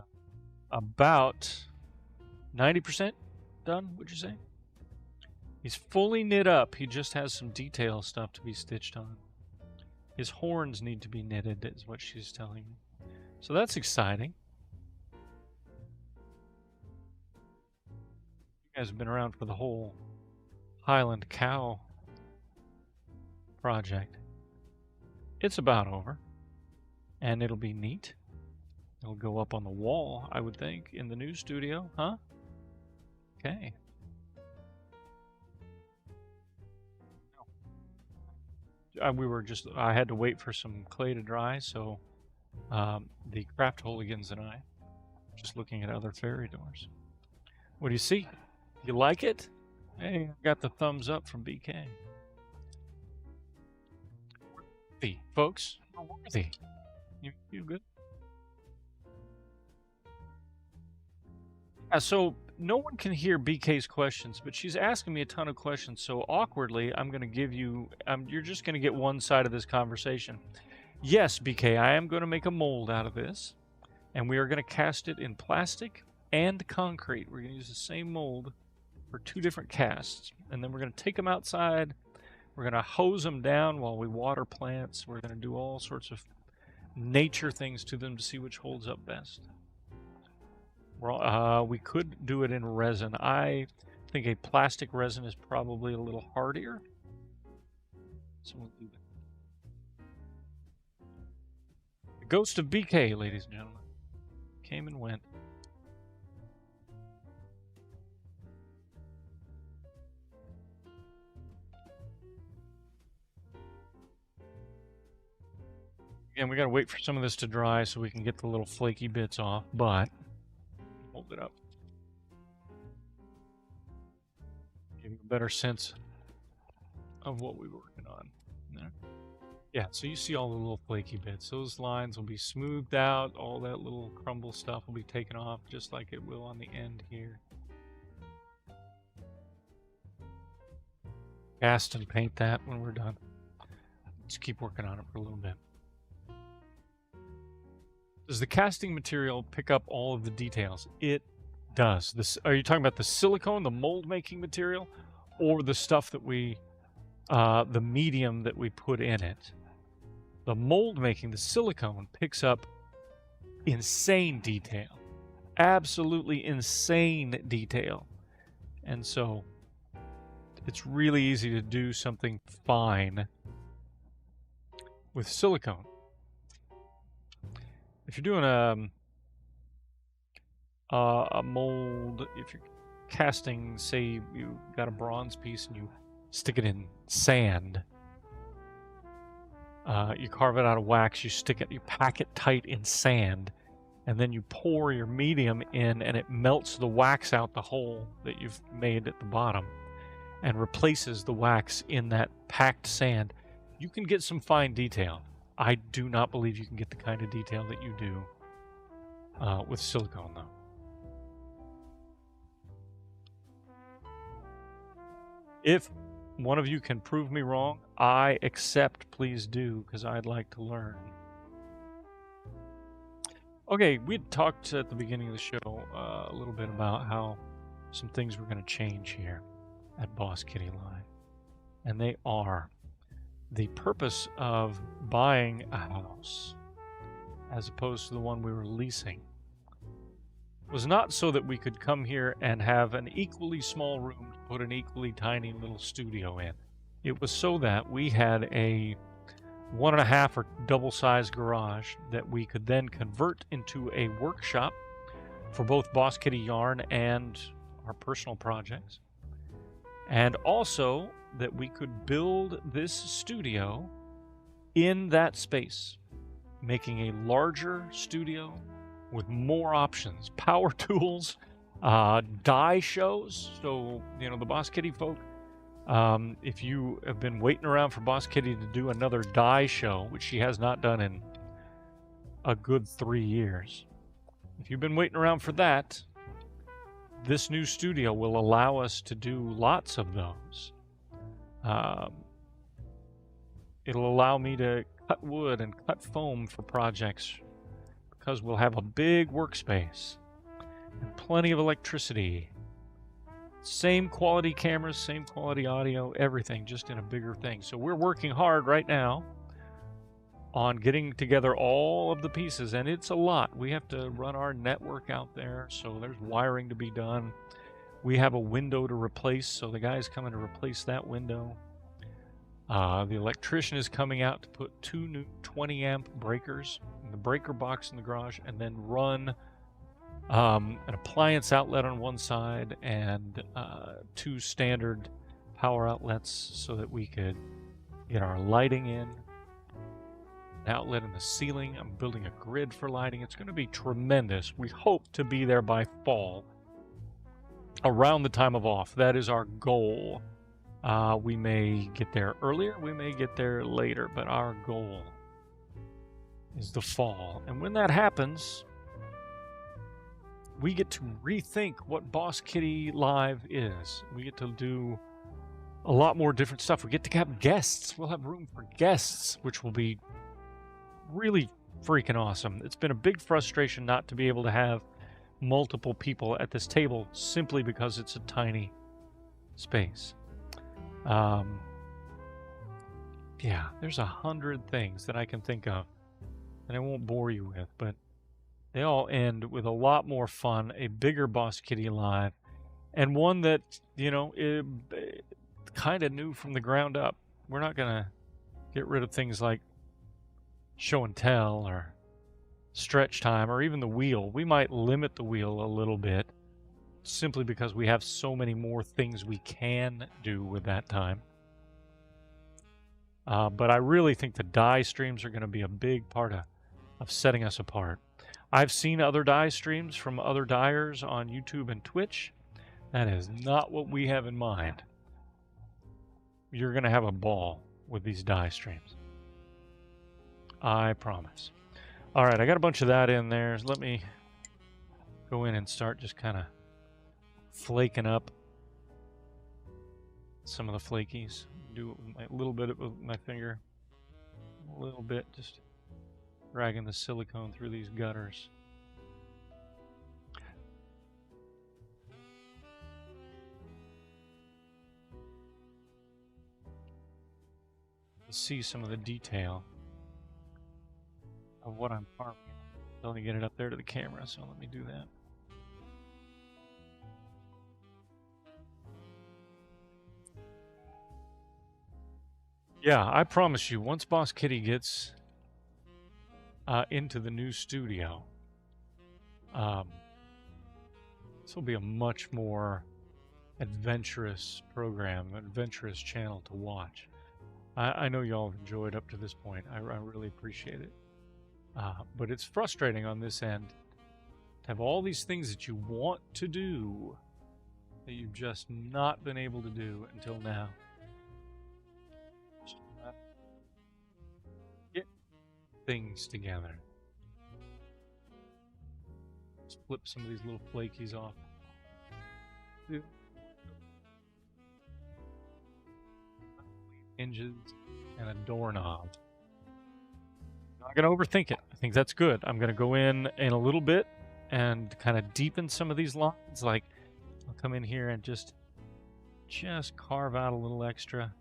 about 90% done, would you say? He's fully knit up. He just has some detail stuff to be stitched on. His horns need to be knitted, is what she's telling me. So that's exciting. You guys have been around for the whole Highland Cow project. It's about over. And it'll be neat. It'll go up on the wall, I would think, in the new studio, huh? Okay. I had to wait for some clay to dry, so the CraftHoligans and I just looking at other fairy doors. What do you see? You like it? Hey, got the thumbs up from BK. Worthy, folks. Worthy. You good? So no one can hear BK's questions, but she's asking me a ton of questions. So awkwardly, I'm going to give you, you're just going to get one side of this conversation. Yes, BK, I am going to make a mold out of this, and we are going to cast it in plastic and concrete. We're going to use the same mold for 2 different casts, and then we're going to take them outside. We're going to hose them down while we water plants. We're going to do all sorts of nature things to them to see which holds up best. We could do it in resin. I think a plastic resin is probably a little hardier. So we'll do that. The ghost of BK, ladies and gentlemen, came and went. Again, we got to wait for some of this to dry so we can get the little flaky bits off, but hold it up. Give you a better sense of what we were working on there. Yeah, so you see all the little flaky bits. Those lines will be smoothed out. All that little crumble stuff will be taken off, just like it will on the end here. Cast and paint that when we're done. Just keep working on it for a little bit. Does the casting material pick up all of the details? It does. Are you talking about the silicone, the mold making material, or the stuff that we, the medium that we put in it? The mold making, the silicone, picks up insane detail. Absolutely insane detail. And so it's really easy to do something fine with silicone. If you're doing a mold, if you're casting, say you got a bronze piece and you stick it in sand, you carve it out of wax, you pack it tight in sand, and then you pour your medium in and it melts the wax out the hole that you've made at the bottom and replaces the wax in that packed sand. You can get some fine detail. I do not believe you can get the kind of detail that you do with silicone, though. If one of you can prove me wrong, I accept, please do, because I'd like to learn. Okay, we talked at the beginning of the show a little bit about how some things were going to change here at Boss Kitty Live. And they are the purpose of buying a house, as opposed to the one we were leasing, was not so that we could come here and have an equally small room to put an equally tiny little studio in. It was so that we had a 1.5 or double-sized garage that we could then convert into a workshop for both Boss Kitty Yarn and our personal projects. And also that we could build this studio in that space, making a larger studio with more options, power tools, die shows. So, you know, the Boss Kitty folk, if you have been waiting around for Boss Kitty to do another die show, which she has not done in a good 3 years, if you've been waiting around for that, this new studio will allow us to do lots of those. It'll allow me to cut wood and cut foam for projects because we'll have a big workspace and plenty of electricity Same quality cameras, same quality audio, everything, just in a bigger thing. So we're working hard right now on getting together all of the pieces, and it's a lot. We have to run our network out there, so there's wiring to be done. We have a window to replace, so the guy's coming to replace that window. The electrician is coming out to put 2 new 20 amp breakers in the breaker box in the garage, and then run an appliance outlet on one side and 2 standard power outlets so that we could get our lighting in. An outlet in the ceiling. I'm building a grid for lighting. It's going to be tremendous. We hope to be there by fall, around the time of off. That is our goal. We may get there earlier, we may get there later, but our goal is the fall. And when that happens, we get to rethink what Boss Kitty Live is. We get to do a lot more different stuff. We get to have guests. We'll have room for guests, which will be really freaking awesome. It's been a big frustration not to be able to have multiple people at this table simply because it's a tiny space. Yeah, there's 100 things that I can think of that I won't bore you with, but they all end with a lot more fun, a bigger Boss Kitty Live, and one that, you know, kind of new from the ground up. We're not going to get rid of things like show and tell or stretch time or even the wheel. We might limit the wheel a little bit simply because we have so many more things we can do with that time. But I really think the dye streams are going to be a big part of setting us apart. I've seen other dye streams from other dyers on YouTube and Twitch. That is not what we have in mind. You're going to have a ball with these dye streams. I promise. All right, I got a bunch of that in there. Let me go in and start just kind of flaking up some of the flakies. Do a little bit with my finger. A little bit, just dragging the silicone through these gutters. To see some of the detail of what I'm carving. Let me get it up there to the camera, so let me do that. Yeah, I promise you, once Boss Kitty gets into the new studio, this will be a much more adventurous program, adventurous channel to watch. I know y'all have enjoyed up to this point. I really appreciate it. But it's frustrating on this end to have all these things that you want to do that you've just not been able to do until now. Get things together. Let's flip some of these little flakies off. Hinges and a doorknob. Not going to overthink it. I think that's good. I'm going to go in a little bit and kind of deepen some of these lines. Like, I'll come in here and just carve out a little extra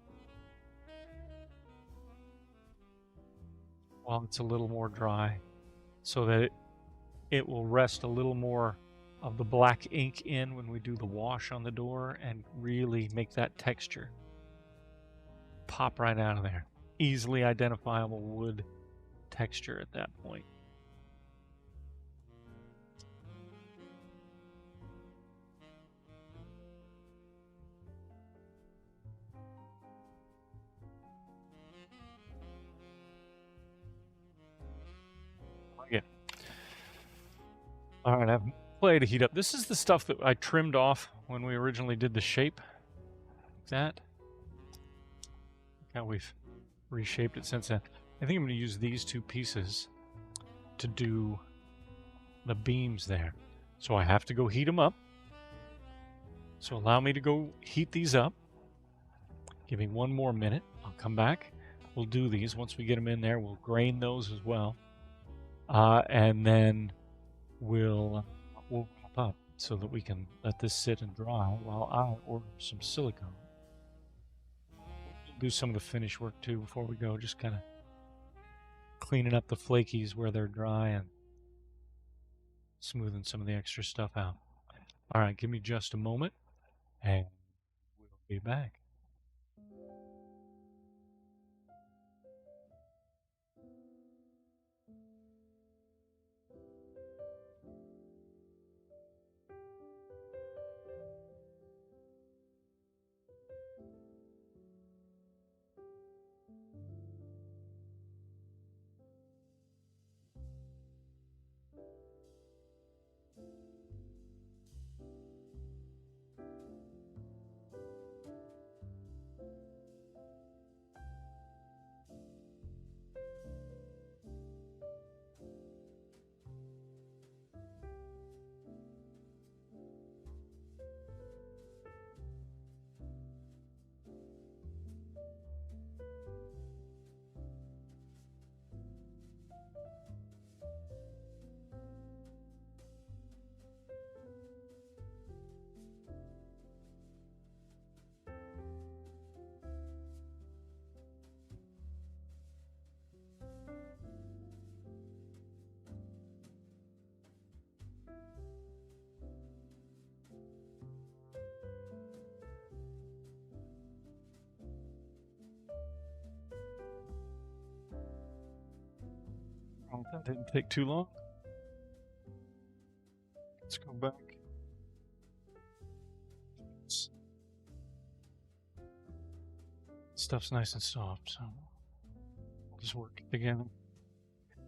while it's a little more dry, so that it will rest a little more of the black ink in when we do the wash on the door and really make that texture pop right out of there. Easily identifiable wood texture at that point. Okay. All right, I have clay to heat up. This is the stuff that I trimmed off when we originally did the shape. Like that. Look how we've reshaped it since then. I think I'm going to use these 2 pieces to do the beams there. So I have to go heat them up. So allow me to go heat these up. Give me 1 more minute. I'll come back. We'll do these. Once we get them in there, we'll grain those as well. And then we'll wrap up. so that we can let this sit and dry while I order some silicone. We'll do some of the finish work too before we go, just kind of cleaning up the flakies where they're dry and smoothing some of the extra stuff out. All right, give me just a moment and we'll be back. Oh, that didn't take too long. Let's go back. Stuff's nice and soft, so we'll just work it together.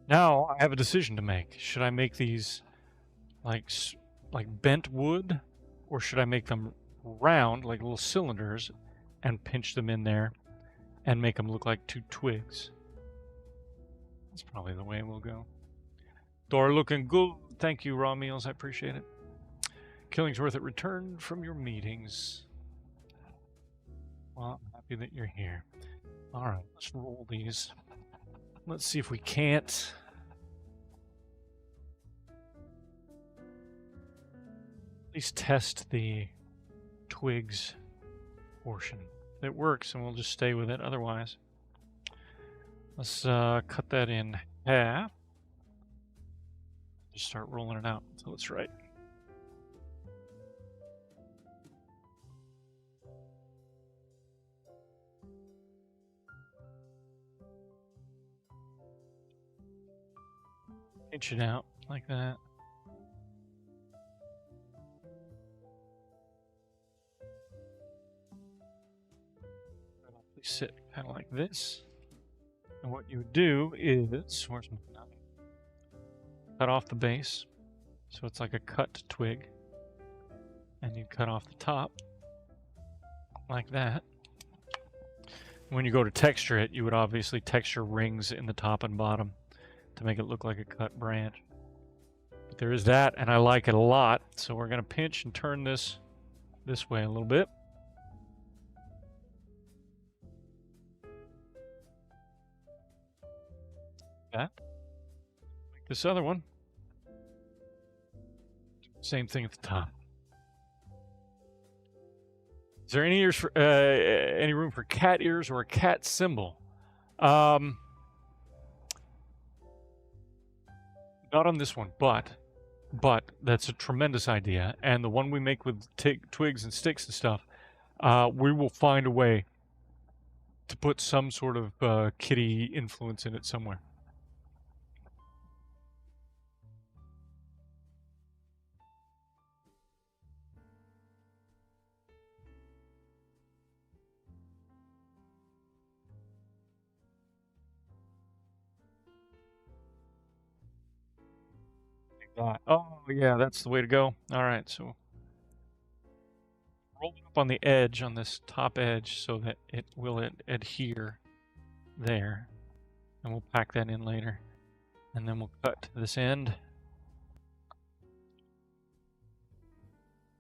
Now I have a decision to make. Should I make these like bent wood, or should I make them round like little cylinders and pinch them in there and make them look like 2 twigs? That's probably the way we'll go. Door looking good. Thank you, Raw Meals. I appreciate it. Killingsworth, it returned from your meetings. Well, I'm happy that you're here. All right, let's roll these. Let's see if we can't at least test the twigs portion. If it works, and we'll just stay with it. Otherwise, let's cut that in half. Just start rolling it out until it's right. Pinch it out like that. Sit kind of like this. And what you would do is, where's my knife? Cut off the base, so it's like a cut twig, and you cut off the top like that. When you go to texture it, you would obviously texture rings in the top and bottom to make it look like a cut branch. But there is that, and I like it a lot, so we're going to pinch and turn this way a little bit. That. Like this other one. Same thing at the top. Is there any ears for any room for cat ears or a cat symbol? Not on this one, but that's a tremendous idea. And the one we make with twigs and sticks and stuff, we will find a way to put some sort of kitty influence in it somewhere. Oh, yeah, that's the way to go. All right, so roll it up on the edge, on this top edge, so that it will adhere there. And we'll pack that in later. And then we'll cut this end.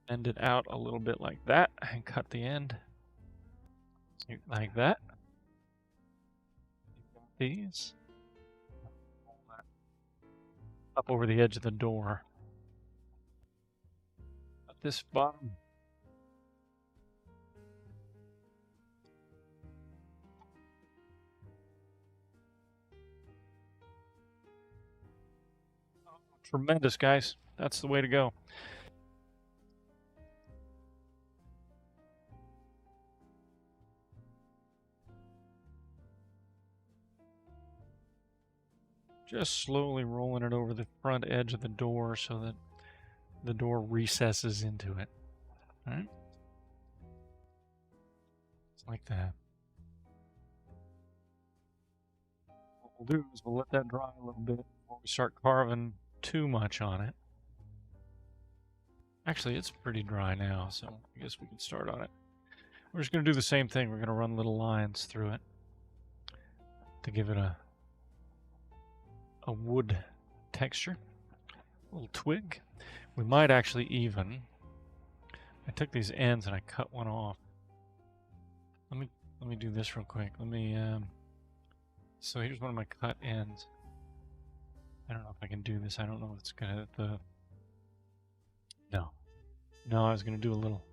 Bend it out a little bit like that, and cut the end. Like that. These. Up over the edge of the door. this bottom. Oh, tremendous, guys. That's the way to go. Just slowly rolling it over the front edge of the door so that the door recesses into it. All right? It's like that. What we'll do is we'll let that dry a little bit before we start carving too much on it. Actually, it's pretty dry now, so I guess we can start on it. We're just going to do the same thing. We're going to run little lines through it to give it a wood texture. A little twig. We might actually even... I took these ends and I cut one off. Let me do this real quick. Let me... So here's one of my cut ends. I don't know if I can do this. I don't know if it's going to... No, I was going to do a little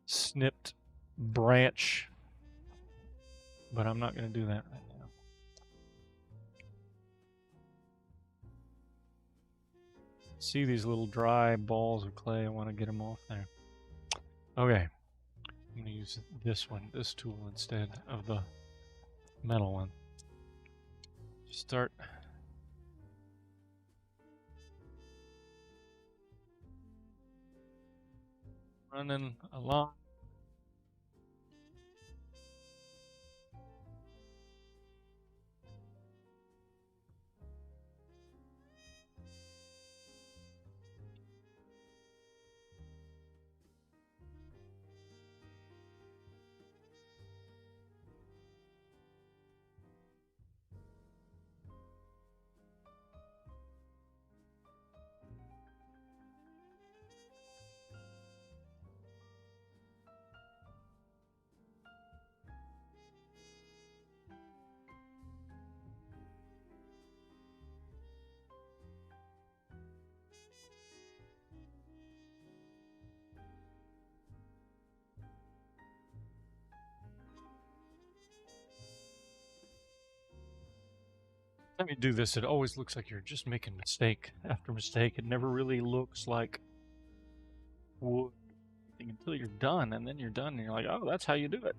snipped branch, but I'm not going to do that right now. See these little dry balls of clay? I want to get them off there. Okay, I'm going to use this tool instead of the metal one. Just start running along. Let me do this. It always looks like you're just making mistake after mistake. It never really looks like wood until you're done, and then you're done, and you're like, oh, that's how you do it.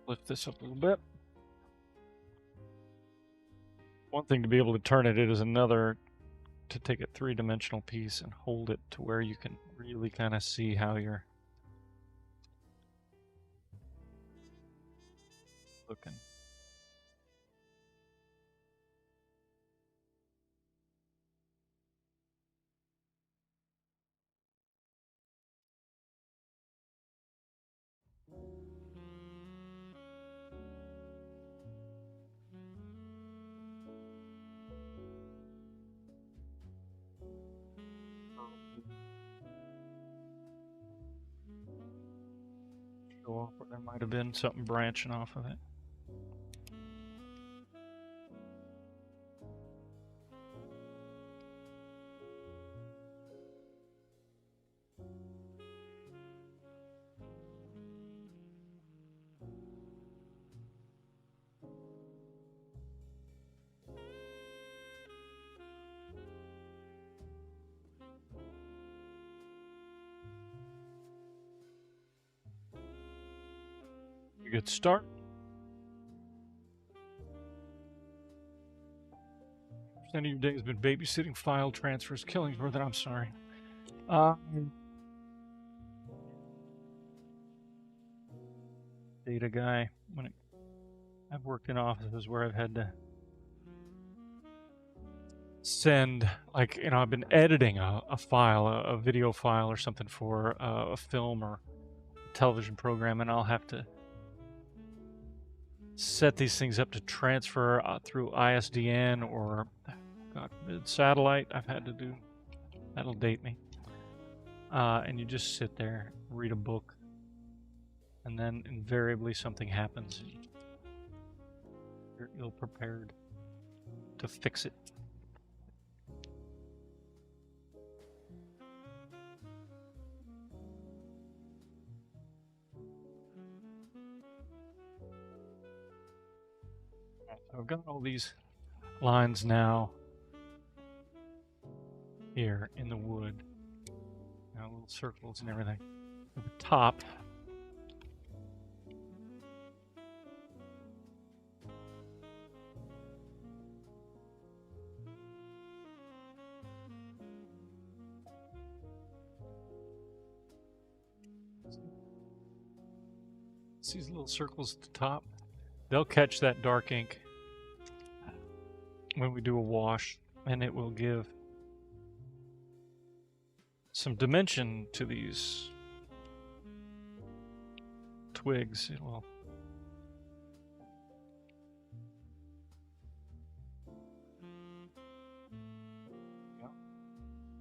Lift this up a little bit. One thing to be able to turn it is another to take a three-dimensional piece and hold it to where you can really kind of see how you're looking. Show off where there might have been something branching off of it. A good start. Percent of your day has been babysitting, file transfers, killings, more than I'm sorry. Data guy. I've worked in offices where I've had to send, like, you know, I've been editing a file, a video file or something for a film or a television program, and I'll have to set these things up to transfer through ISDN or, God forbid, satellite. I've had to do, that'll date me. And you just sit there, read a book, and then invariably something happens. You're ill prepared. to fix it. So I've got all these lines now here in the wood. Now little circles and everything. At the top, see these little circles at the top? They'll catch that dark ink when we do a wash, and it will give some dimension to these twigs. It will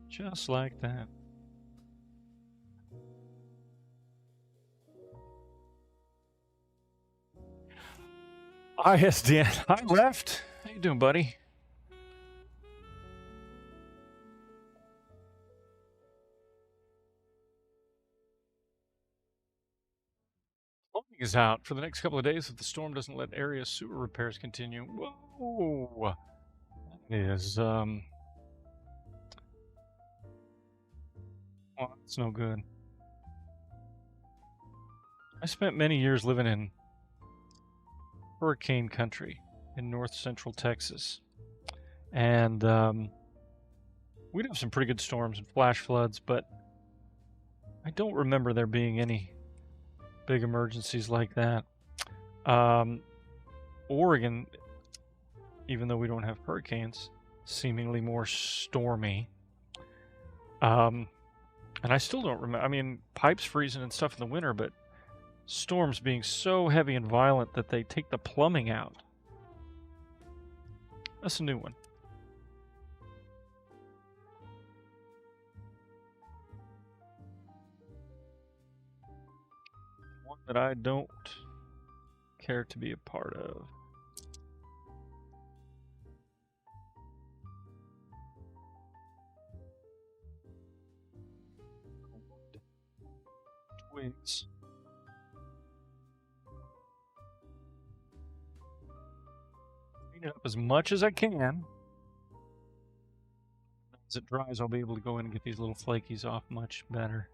just like that. Ah, yes, Dan. Hi, Left. How you doing, buddy? Plumbing is out for the next couple of days if the storm doesn't let area sewer repairs continue. Whoa. That is, well, it's no good. I spent many years living in hurricane country in north central Texas, and we'd have some pretty good storms and flash floods, but I don't remember there being any big emergencies like that. Oregon, even though we don't have hurricanes, seemingly more stormy. And I still don't remember. I mean, pipes freezing and stuff in the winter, but storms being so heavy and violent that they take the plumbing out. That's a new one. One that I don't care to be a part of. Twigs. Clean it up as much as I can. As it dries, I'll be able to go in and get these little flakies off much better.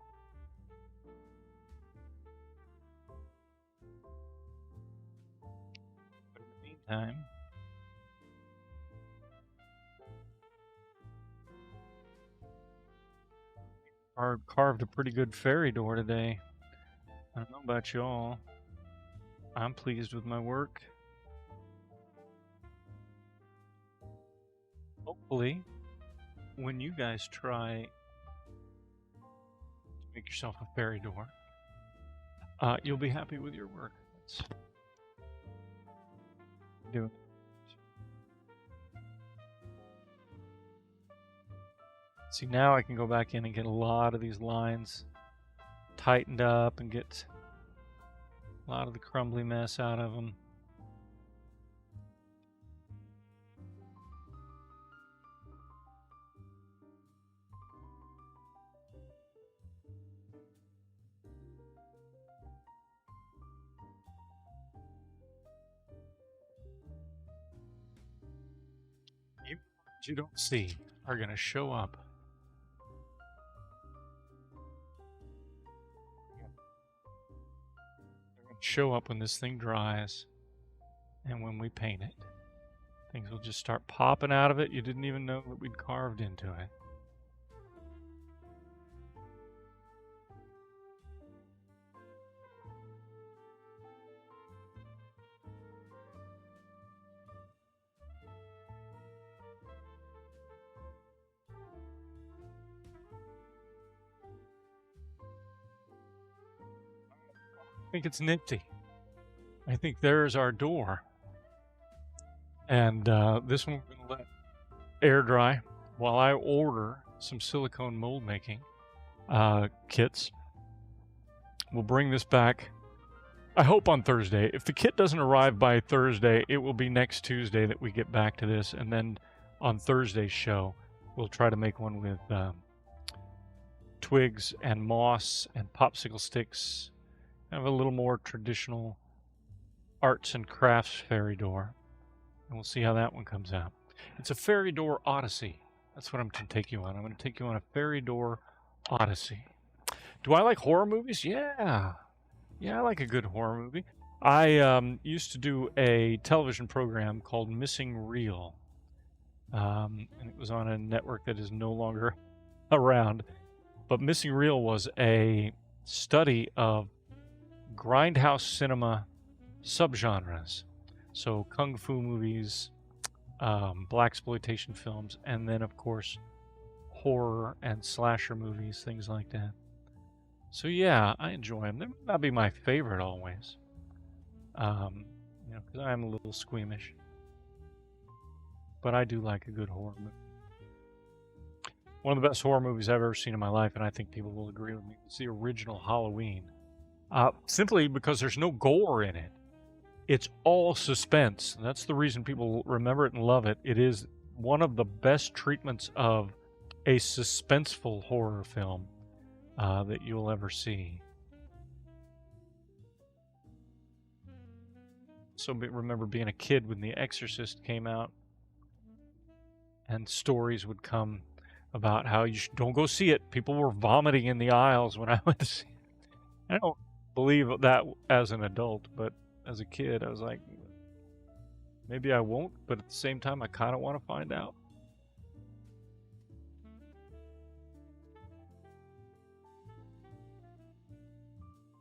But in the meantime, carved a pretty good fairy door today. I don't know about y'all. I'm pleased with my work. Hopefully, when you guys try to make yourself a fairy door, you'll be happy with your work. Let's do it. See, now I can go back in and get a lot of these lines tightened up and get a lot of the crumbly mess out of them. You don't see are going to show up. They're going to show up when this thing dries and when we paint it. Things will just start popping out of it. You didn't even know that we'd carved into it. I think it's nifty. I think there's our door. And this one we're going to let air dry while I order some silicone mold making kits. We'll bring this back I hope on Thursday. If the kit doesn't arrive by Thursday, it will be next Tuesday that we get back to this, and then on Thursday's show, we'll try to make one with twigs and moss and popsicle sticks. Have a little more traditional arts and crafts fairy door, and we'll see how that one comes out. It's a fairy door odyssey. That's what I'm going to take you on. I'm going to take you on a fairy door odyssey. Do I like horror movies? Yeah. Yeah, I like a good horror movie. I used to do a television program called Missing Reel. And it was on a network that is no longer around. But Missing Reel was a study of grindhouse cinema subgenres. So kung fu movies, blaxploitation films, and then of course horror and slasher movies, things like that. So yeah, I enjoy them. They might not be my favorite always, because I am a little squeamish. But I do like a good horror movie. One of the best horror movies I've ever seen in my life, and I think people will agree with me, it's the original Halloween. Simply because there's no gore in it. It's all suspense. That's the reason people remember it and love it. It is one of the best treatments of a suspenseful horror film that you'll ever see. So remember being a kid when The Exorcist came out, and stories would come about how you don't go see it. People were vomiting in the aisles when I went to see it. I don't believe that as an adult, but as a kid, I was like, maybe I won't, but at the same time, I kind of want to find out.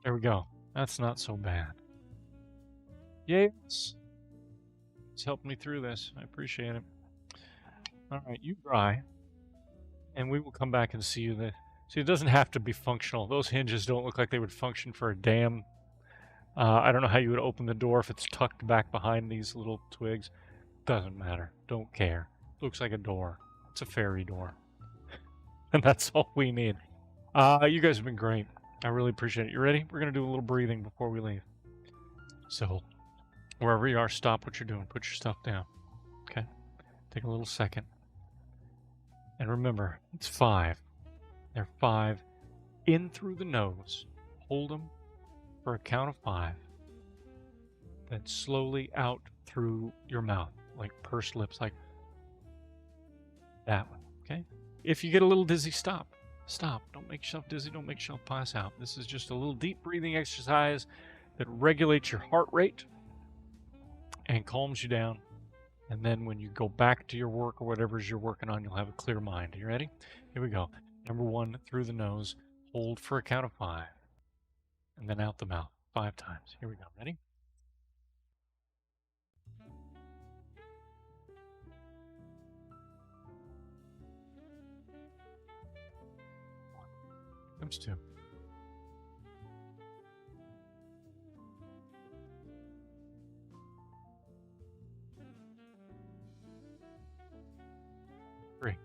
There we go. That's not so bad. Yay. It's helped me through this. I appreciate it. All right, you dry. And we will come back and see you there. See, it doesn't have to be functional. Those hinges don't look like they would function for a damn... I don't know how you would open the door if it's tucked back behind these little twigs. Doesn't matter. Don't care. Looks like a door. It's a fairy door. And that's all we need. You guys have been great. I really appreciate it. You ready? We're going to do a little breathing before we leave. So, wherever you are, stop what you're doing. Put your stuff down. Okay? Take a little second. And remember, it's 5. They're 5 in through the nose. Hold them for a count of 5. Then slowly out through your mouth, like pursed lips, like that one. Okay? If you get a little dizzy, stop. Stop. Don't make yourself dizzy. Don't make yourself pass out. This is just a little deep breathing exercise that regulates your heart rate and calms you down. And then when you go back to your work or whatever it is you're working on, you'll have a clear mind. You ready? Here we go. Number 1, through the nose. Hold for a count of 5. And then out the mouth 5 times. Here we go. Ready? Comes 2. 3.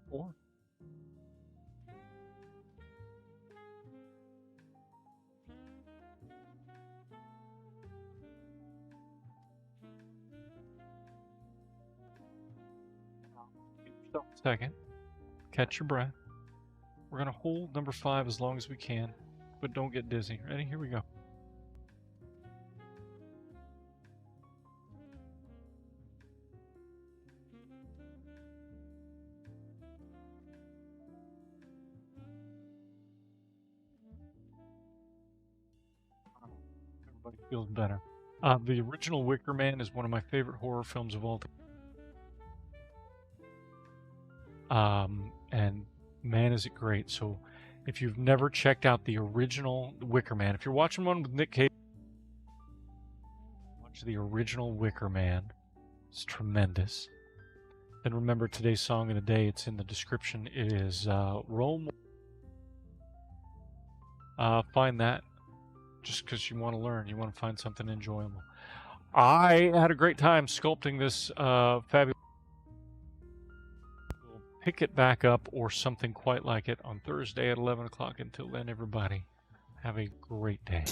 4. 2nd. Catch your breath. We're going to hold number 5 as long as we can, but don't get dizzy. Ready? Here we go. Everybody feels better. The original Wicker Man is one of my favorite horror films of all time. And man, is it great. So if you've never checked out the original Wicker Man, if you're watching one with Nick Cage, watch the original Wicker Man. It's tremendous. And remember, today's song of the day, it's in the description. It is Rome. Find that just because you want to learn. You want to find something enjoyable. I had a great time sculpting this fabulous. We'll pick it back up or something quite like it on Thursday at 11 o'clock. Until then, everybody, have a great day.